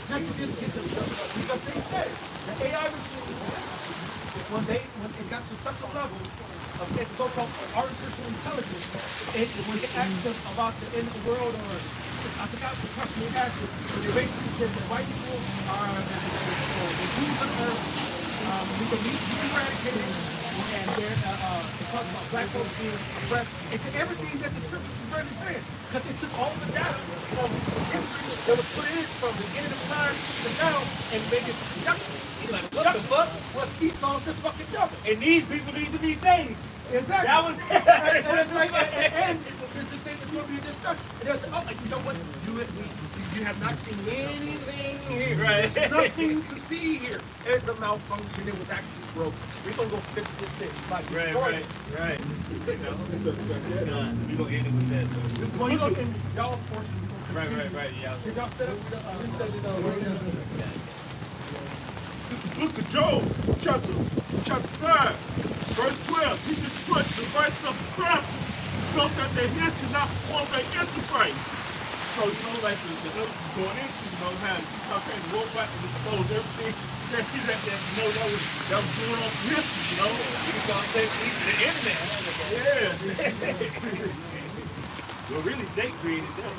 Just to get the stuff. Because they said the AI machine, when it got to such a level of its so-called artificial intelligence, when it asked them about the end of the world, or I forgot the question they asked them, but they basically said that white people are the Jews on earth, we can be eradicated, and they're talking about black folks being oppressed. It's everything that the scriptures is really saying, because it took all the data from history that was put in from the beginning of time to now and made this production. like, what the fuck? Was Esau's the fucking devil. And these people need to be saved. Exactly. That was and it's like, and this thing is going to be a destruction. And they'll say, oh, you know what? You have not seen anything here. Right. There's nothing to see here. It's a malfunction. It was actually broken. We're going to go fix this thing. Like, right. You know, we gonna end it with that though. Well, you look in y'all portion. Right, yeah. Did y'all set up the Book of Job, chapter 5, verse 12. He destroyed the rest of the craft so that their hands could not perform their enterprise. So, you know, like the elders going into, you know, how something roll back and dispose everything that you know, that was going on for history, you know? You can call it the internet. Yeah. Well, really, Jake created that.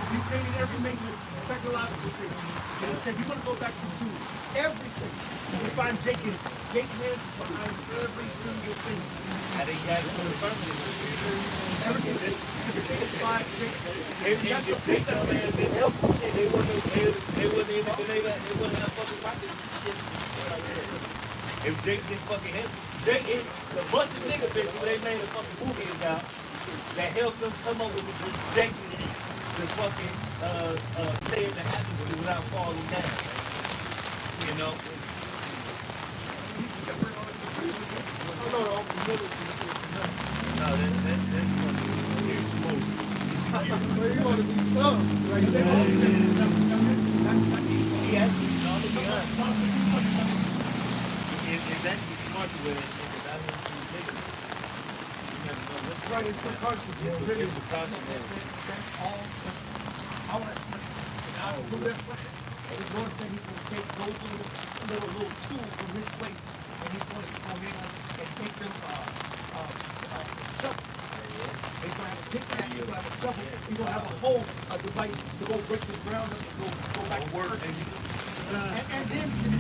You created every major technological thing. And it said you want to go back to everything. You find Jake's hands behind every single thing. I think you had to put a permanent. Everything is by Jake. If Jake dumbass didn't help them, shit, they wouldn't have fucking rockets and shit. If Jake didn't fucking help, Jake is a bunch of nigga bitches, they made a fucking movie about that helped them come up with the Jake to fucking stay in the atmosphere without falling down. You know? No, that's fucking smoke. Where you want to be tough? Right there. He actually, no, to be honest, it's actually smart to wear that shit without him being niggas. You never know what's Right, it's precaution. It's precautionary. That's all. I want to. I don't do this. And he's going to say he's going to take those little tools from his place, and he's going to go in and make them shovel. He's going to have a pickaxe. He's going to have a shovel. He's going to have a whole device to go break the ground up and go back to work. And then you can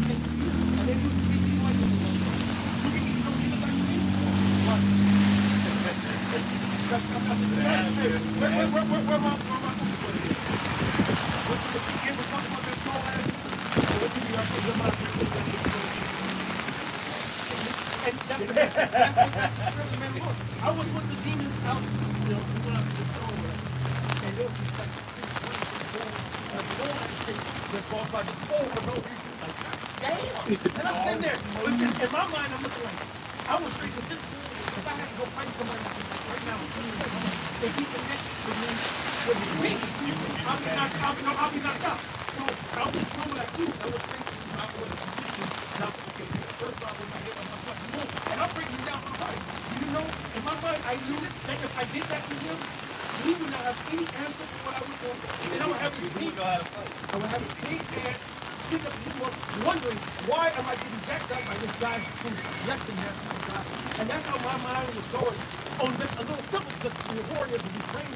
like this. You can even go back to me. Where my and that's the man was. I was with the demons out, you know, we went out to the store and there was just like 6 weeks that falls by the soul for no reason. Like, damn! And I'm sitting there. Listen, in my mind, I'm looking like, I was straight to this. If I had to go find somebody right now, if he connected with me, I'll be knocked out. So I was going like you. I was thinking about what position. And I was okay. First of all, when I get on my fucking move, and I'm breaking down my mind. You know, in my mind, I use it. Like if I did that to him, he would not have any answer for what I was doing. And I would have his pink. I would have his pink ass sitting up here wondering why am I getting jacked up by this guy who's less than that kind of guy. And that's how my mind was going on this a little simple because the warriors will be training.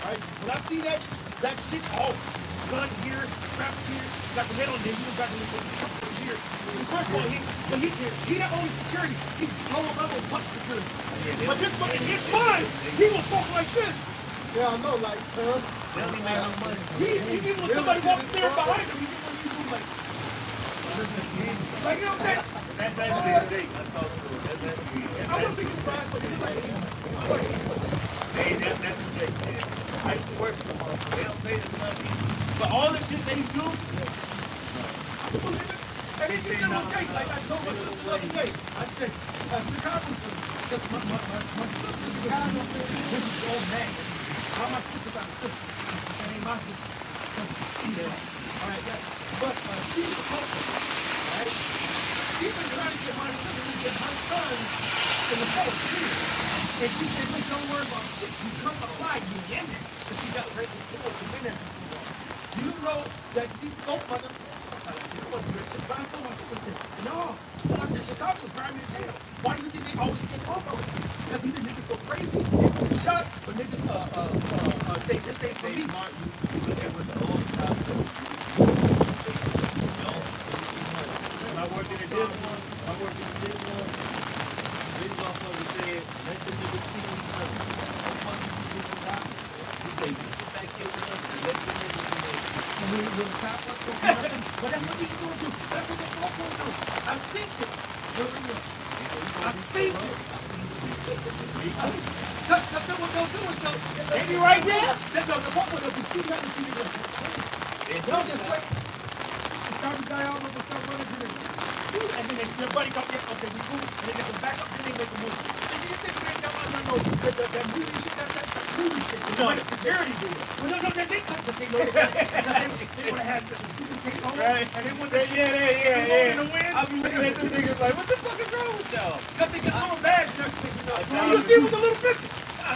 Right? When I see that shit, oh, gun here, crap here, got the head on there, you got the here. And first of all, he not only security, he's lower level butt security. But this one in his mind, he was walking like this. Yeah, I know, like, He when somebody walks there behind him, he do like Like, you know what I'm saying? That's actually Jake. I talked to him. That's actually. I wouldn't be surprised, but he's like, Hey, that's a Jake, man. I used to work for them. They don't pay the money. But all the shit they do, and then you know, okay, like I told my sister the other day, I said, Chicago, because my sister's Chicago, this is old man. How my sister got a sister, and ain't my sister. All right, yeah. But she's a culture, right? She's been trying to get my sister to get my son in the force, too. And she said, wait, don't worry about shit. You come apply, you in there. Because she got raped before, she been there for so long. You know that these folk motherfuckers, but I told my sister, I said, no. So I said, Chicago's grimy as hell. Why do you think they always get off of it? Because either niggas go crazy, it's a shot, but niggas say this ain't for me. smart. You look at what the old cops do. When I worked in the this one, this motherfucker said, let the niggas speak on each other. What the fuck you speak about? He said, you sit back here with us and let the niggas do that shit. And when the cop was talking nothing, but that's what he's gonna do. That's what they're all gonna do. I've seen it. I've seen it. That's what they'll do is they'll be right there. The fuck with us, shoot at the TV. They'll just wait. Start the guy out with the stuff running to this. And then their buddy comes in, okay, we move, and they get some backup, then they make a move. And these things ain't got nothing to know. That movie shit, that's movie shit. You know, the security do it. Well, no, they did because they know they want to have the super take on. Right. And they want to in the wind. I be looking at them niggas like, what the fuck is wrong with y'all? Because they get little bags next thing you know. You see with the little bitch.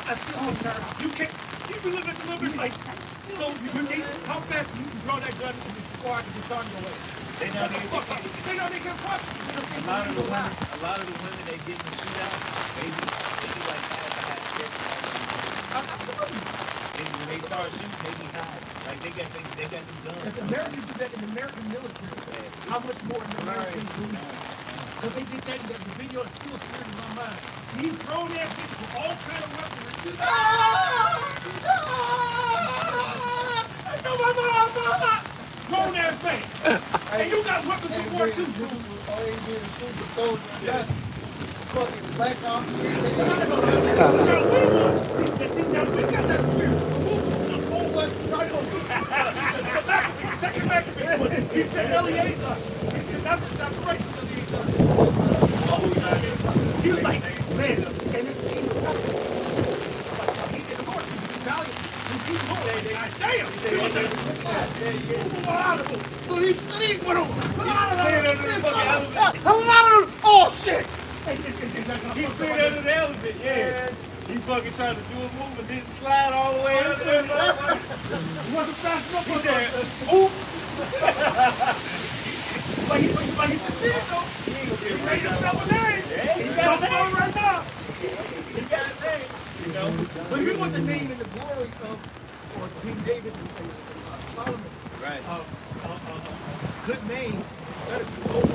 Excuse me, sir. You can't, you be looking at the little bitch like, so how fast you can draw that gun before I can disarm your way? They know they can process it. a lot of the women they get in the shootout, they be like half shit. Absolutely. And when they start shooting, they be high. Like they got these guns. If the Americans do that in the American military, how much more in the American movies? Because they did that in the video is still seared in my mind. These grown ass bitches with all kind of weaponry. I know my mom. Grown ass man. And you got weapons of war too. All they do is shoot the soldier. Yeah. Fucking black ops. See, now we got that spirit. The whole one, right over. Second back. He said Eliezer. He said not the righteous Eliezer. He was like, man, and it's even of course he's Italian. Damn! So these went over. Oh shit! He slid under the elephant, yeah. He fucking tried to do a move and didn't slide all the way under there. He wasn't fast enough. He said, But he succeeded though. He made himself a name. He got a name right now. He got a name, you know. But you want the name and the glory of or King David and Solomon. Right. Good name. That is good.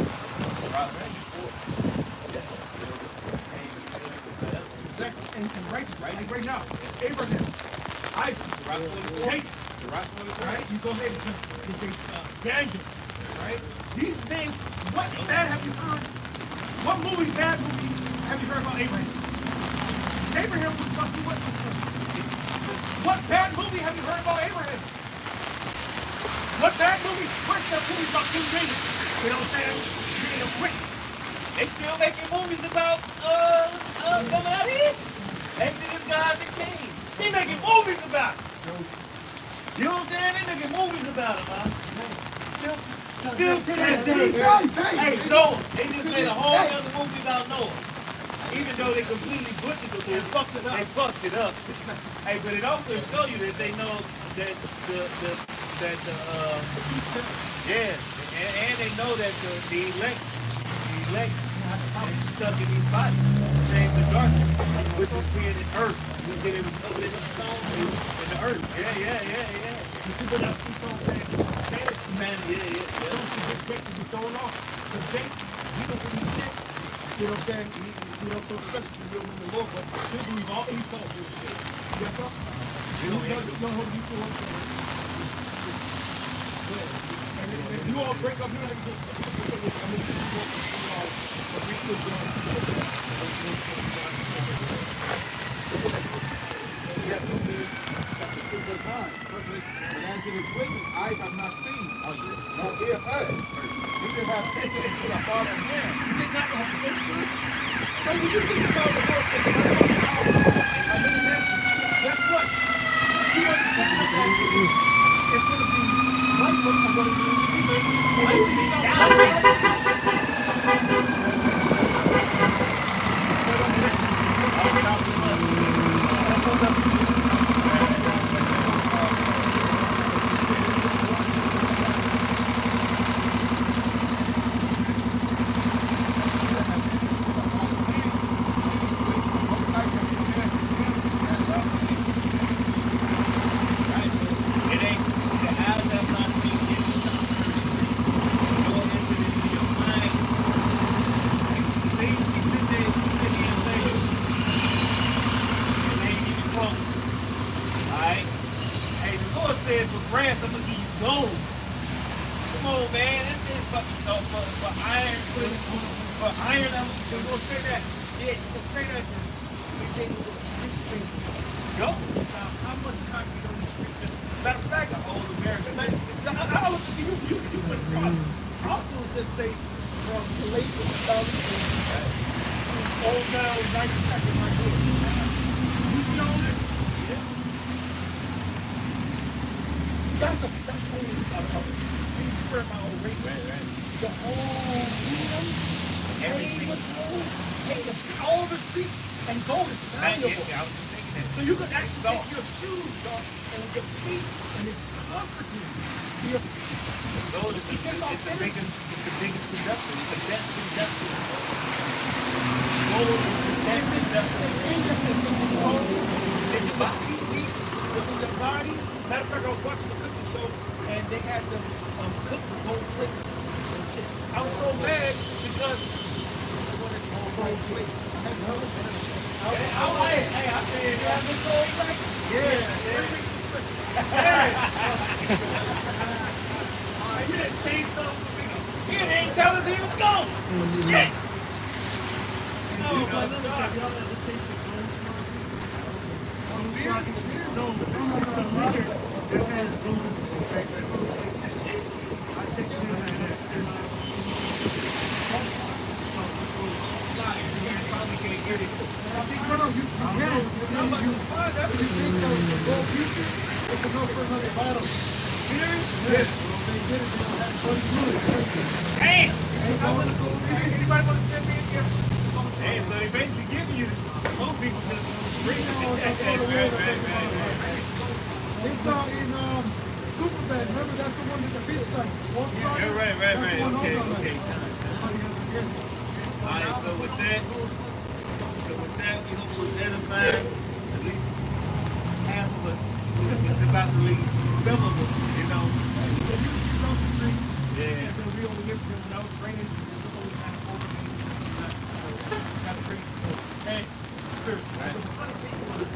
Exactly. And righteous. Like right now. Abraham. Isaac. Jacob. Right? You go ahead and say Daniel. Right? These names, what bad have you heard? What bad movie have you heard about Abraham? Abraham was fucking what's his son? What bad movie have you heard about Abraham? What bad movie? What's that movie about King David? You know what I'm saying? Being a quick. They still making movies about coming out here. Exodus, gods, and kings. They making movies about it. You know what I'm saying? They making movies about it, man. Still to this day. Hey, Noah. They just made a whole other movie about Noah. Even though they completely butchered the movie, they fucked it up. Hey, but it also shows you that they know that and they know that the elect is stuck in these bodies, chains of darkness, which was being in earth. We said it was up in the stone, it was in the earth. Yeah. You see what else we saw, man? Fantasy, man. Yeah. Don't you just get to be thrown off. Because they, you know, when he's sick, you know what I'm saying? You know, so especially when you're with the Lord, but he'll believe all Esau bullshit. Yes, sir? You know how you feel. And you all break up, you don't have to just, Perfect. And answer this question, I have not seen, nor ear heard. Neither have entered into the heart of man. you did not have entered. So when you think about the word says, I love the house, I made mention. Guess what? You understand that it's going to be right foot, I'm going to be right foot. It ain't, so eyes have not seen, ears have not heard, nor entered into your mind. We sit there and say, it ain't even close. Alright? Hey, the Lord said, for brass, I'm gonna give you gold. Come on, man. This is fucking for iron. For iron, I'm gonna say that. Shit, you gonna say that. We say you gonna street go. Now, how much concrete on the street? Just, matter of fact, the whole America. I was you went across. I was going to just say from the late 2000s to old now 92nd right here. You see all this? Yeah. That's only spread my whole rate. Right. The whole freedom, Everything. all the street and gold is valuable. I was just thinking that. So you can actually take your shoes off and your feet and it's comforting to your Gold is the biggest conductor. It's the best conductor. Gold is the best conductor. It's in my TV, it's in your body. Matter of fact, I was watching the cooking show and they had them cook with gold flakes and shit. I was so mad because what is gold flakes? Hey, I said, you have this story right? You didn't say something for me. He didn't tell us he was gone. Shit! Oh, but have y'all ever tasted gold? No, it's a liquor that has gold. I tasted it like that. Probably can't get it. I think, no, you get it. You find that you think that the gold pieces, it's enough for another bottle. Serious? Yes. So they did it, they had 22. Damn! Anybody want to send me a gift? Hey, so they basically giving you most people just free. It's in Superbad. Remember, that's the one with the beach lights. One side. Yeah, right. That's the one Okay. on the lights. That's how you guys get it. Alright, so with that, we hope it was edifying. At least half of us is about to leave. Some of us, you know. There used to be no street. Yeah. And then we only lived here when I was raining. It's always kind of over me. Kind of crazy. So, hey, spirit. Right. But the funny thing was,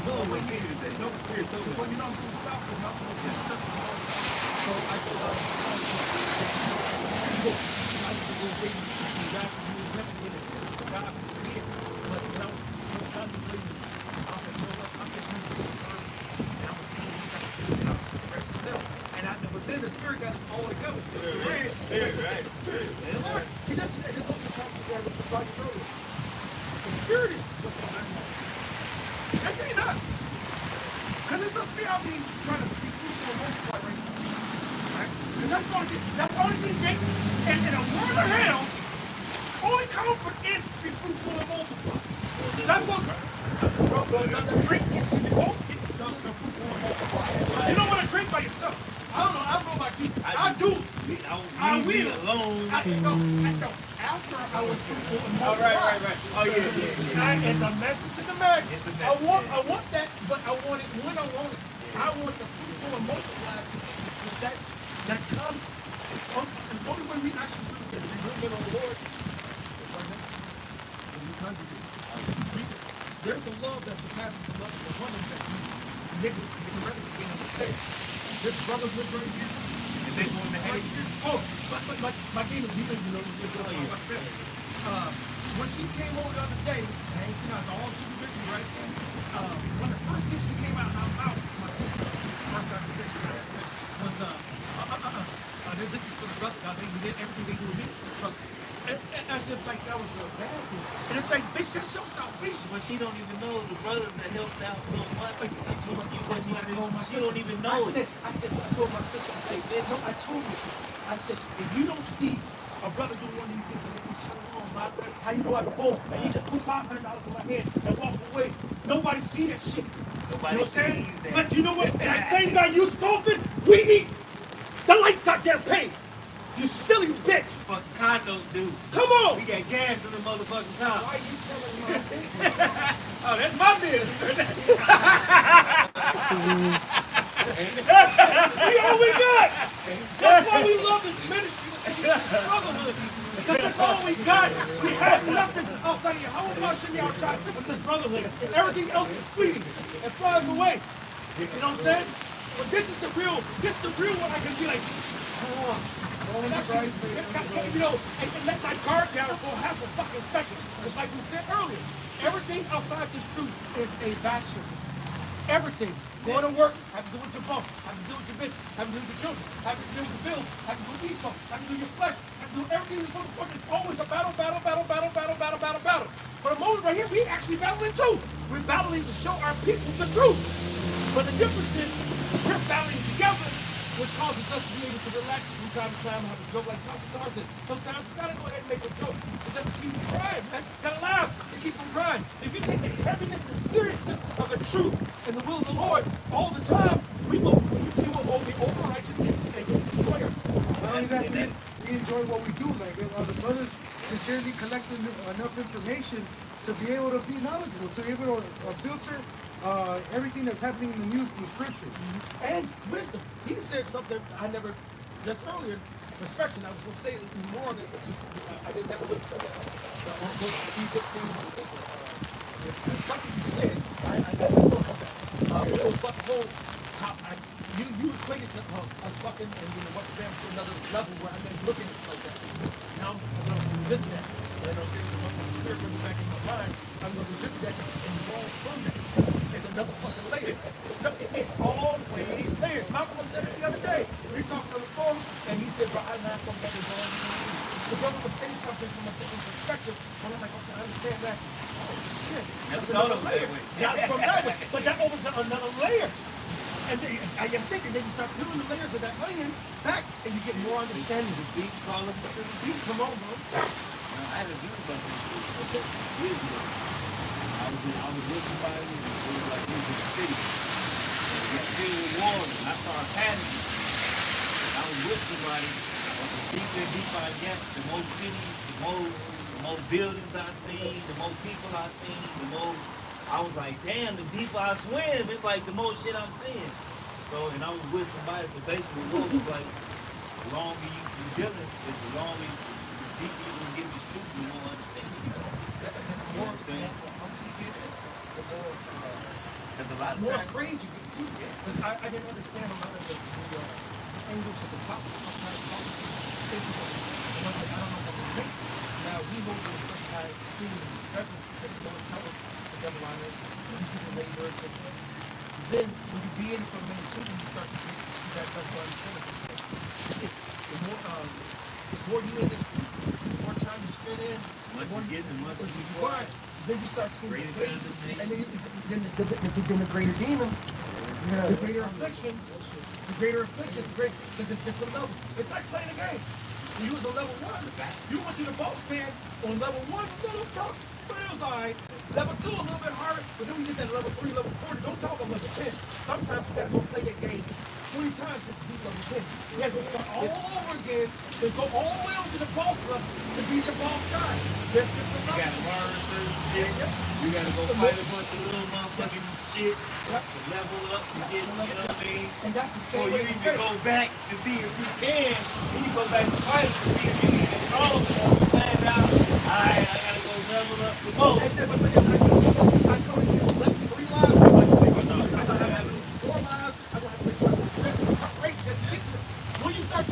No, we see it today. no spirit. So, well, you know, I'm from the South, but not from the South. So I thought, but then the spirit got all together. Right. See, this goes to concept that was about earlier. The spirit is what's behind that. That's ain't us. Because it's up to me, I'll be trying to speak truth and multiply right now. Right? And that's the only thing they, and in a world of hell, only comfort is to be fruitful and multiply. That's what the drink is. You won't get the fruitful and multiply. You don't want to drink by yourself. I don't know about you. I do. I will. Alone. I don't. After I was fruitful and multiply. Right. Oh, yeah. It's a method to the madness. It's a I method, want that, but I want it when I want it. I want the fruitful and multiply to that comes. The only way we actually do it is remember the Lord. There's a love that surpasses the love of the woman that you niggas get ready to get on the stage. This brother's with right here. they going to hate you. Oh, my game is even, you know, when she came over the other day, I ain't seen her all super victory, right? When the first thing she came out of my mouth, my sister, first time she did was, this is for the brother. I think we did everything they do here for the brother. As if like that was a bad thing. And it's like, bitch, that's your salvation. But she don't even know the brothers that helped out so much. That's what I told my She sister. don't even know it. I told my sister, I said, bitch, I told you. I said, if you don't see a brother doing one of these things, I said, how you know I can boom? And he just put $500 in my hand and walk away. Nobody see that shit. Nobody You know what I'm saying? sees that. But you know what? That same guy you scolded, we eat. The lights goddamn paid. You silly bitch. Fucking condo dude. Come on. We got gas in the motherfucking car. Why you telling me my business? Oh, that's my business. We all we got. That's why we love this ministry. This brotherhood. Because that's all we got. We have nothing outside of your whole bunch in the outside with this brotherhood. Everything else is fleeting and flies away. You know what I'm saying? But this is the real one I can be like, oh. And actually, you know, and let my guard down for half a fucking second. It's like we said earlier. Everything outside this truth is a bachelor. Everything. Going to work, have to do with your bump, have to do with your bitch, have to do with your children, have to do with your bills, have to do with Esau, have to do with your flesh, have to do with everything that's motherfucker. It's always a battle. For the moment right here, we actually battling too. We're battling to show our people the truth. But the difference is we're battling together, which causes us to be able to relax from time to time, have a joke like Pastor Tar said. Sometimes you gotta go ahead and make a joke to just keep from crying, man. You gotta laugh to keep from crying. If you take the heaviness and seriousness of the truth and the will of the Lord all the time, we will all be over righteous and destroy ourselves. Not only that, we enjoy what we do. Like the brothers sincerely collecting enough information to be able to be knowledgeable, to be able to filter everything that's happening in the news through scripture. And wisdom. He said something I never, just earlier, inspection, I was going to say more than I didn't have a look at Egypt thing. There's something you said, I never spoke of that. It was about the whole, you equated us fucking and you know, what them to another level where I didn't look at it like that. Now I'm going to revisit that. You know, saying the spirit coming back in my mind, I'm going to revisit that and evolve from that. It's another fucking layer. No, it's always layers. Malcolm said it the other day. We were talking on the phone, and he said, bro, I'm not from that. The brother would say something from a different perspective, and I'm like, okay, I understand that. Oh, shit. That's another layer. Yeah, from that way. But that opens up another layer. And then, I think, and then you start peeling the layers of that onion back, and you get more understanding. The deep, call it to the deep. Come on, bro. I had a view about this. I was with somebody, and it was like we was in the city. We still with water, and I started panicking. I was with somebody, the deeper I get, the more cities, the more buildings I seen, the more people I seen, the more, I was like, damn, the deeper I swim, it's like the more shit I'm seeing. So, and I was with somebody, so basically what was like, the longer you dealing, is the longer, the deeper you can get this truth, the more understanding. You know what I'm saying? Because a lot of more times, afraid you get too. Because I didn't understand a lot of the angles of the gospel. Sometimes physical. And I'm like, I don't know what to think. Now we hold in some high esteem and reverence because the Lord tells us the devil on it. This is the labor, etc. Then when you be in it for a minute too, you start to see that that's why you finish. The more you in this, the more time you spend in, much you get and much you require. Then you start seeing Greater the condemnation. and then the greater demons, the greater affliction, because it's different levels. It's like playing a game. When you was on level 1, you went through the boss man on level 1, a little tough, but it was alright. Level 2, a little bit harder, but then we get that level 3, level 4, don't talk about level 10. Sometimes you gotta go play that game 20 times just to beat level 10. You gotta go start all over again, and go all the way up to the boss level to beat the boss guy. There's different you levels. gotta learn certain shit. You gotta go fight a bunch of little motherfucking shits. Level up and get, you know what I mean? And that's the Before same you way you even go back to see if you can, then you go back to fight to see if you can strong. You find out, alright, I gotta go level up some more. I told you, less than 3 lives. I'm like, I gotta have 4 lives. I gotta have to make sure I go to the rest of the race just to get to it. When you start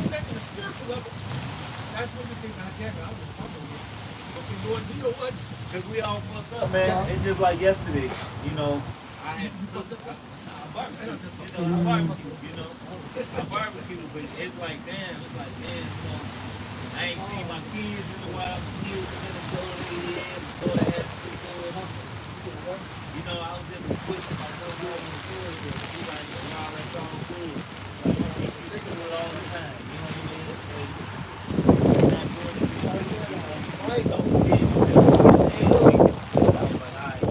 we all fucked up, man. It's just like yesterday, you know, I had to cook. I barbecue, I barbecue, but it's like, damn, man, you know, I ain't seen my kids in a while. The kids have been in before they had to you know, I was in the Twitch with my brother in the field, and he like, nah, that's all good. Like, we should do it all the time, you know what I mean? So, not doing it, you know, don't forget, you said, hey, I was like, all right,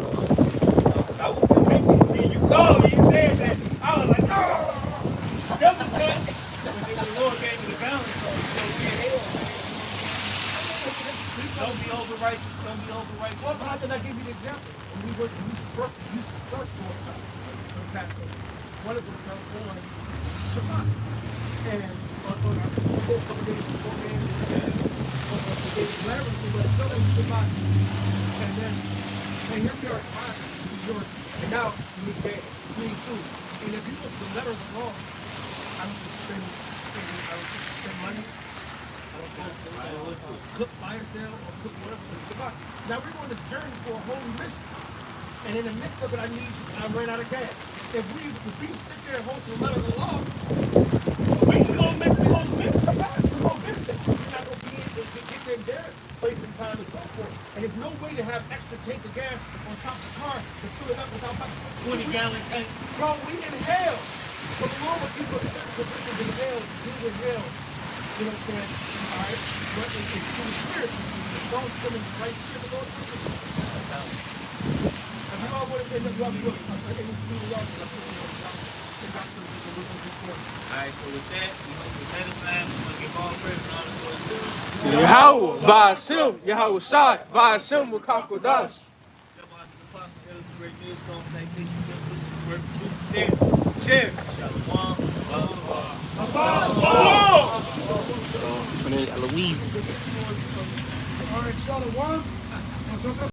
I was convicted, then you called me, you said that, I was like, no, double cut, but then the Lord gave me the balance, so we in hell, man. Don't be over-righteous, don't be over-righteous. Well, how did I give you the example? When we used to first go time for Passover. One of them fell on Shabbat. And on a couple days beforehand, the day of Larry, but it fell on Shabbat. And then, and here we are at 5 in New York, and now we need gas, we need food. And if you look for letters wrong, I was to spend money. Cook, buy or sell, or cook whatever for Shabbat. Now we're on this journey for a holy mission. And in the midst of it, I ran out of gas. If we sit there and hold to the letter of the law, we're gonna miss the Shabbat. We're gonna miss it. We're not gonna be able to get there in their place in time and so forth. And there's no way to have extra tank of gas on top of the car to fill it up without 20-gallon tank. Bro, we in hell. So the Lord will keep us in hell, in hell. You know what I'm saying? All right? But it's through the Spirit. The song's coming right Spirit, the Lord is coming. And we all want to end up loving us. In the school, y'all can put it on. Alright, so with that, with that in mind, we're going to give all praise and honor to Yahweh, Ba'ashem, Yahweh Shai, Ba'ashem, Wakakodash. Great news, don't say this, you can listen to word truth, share. Shalom, Louise. All right, Shalom.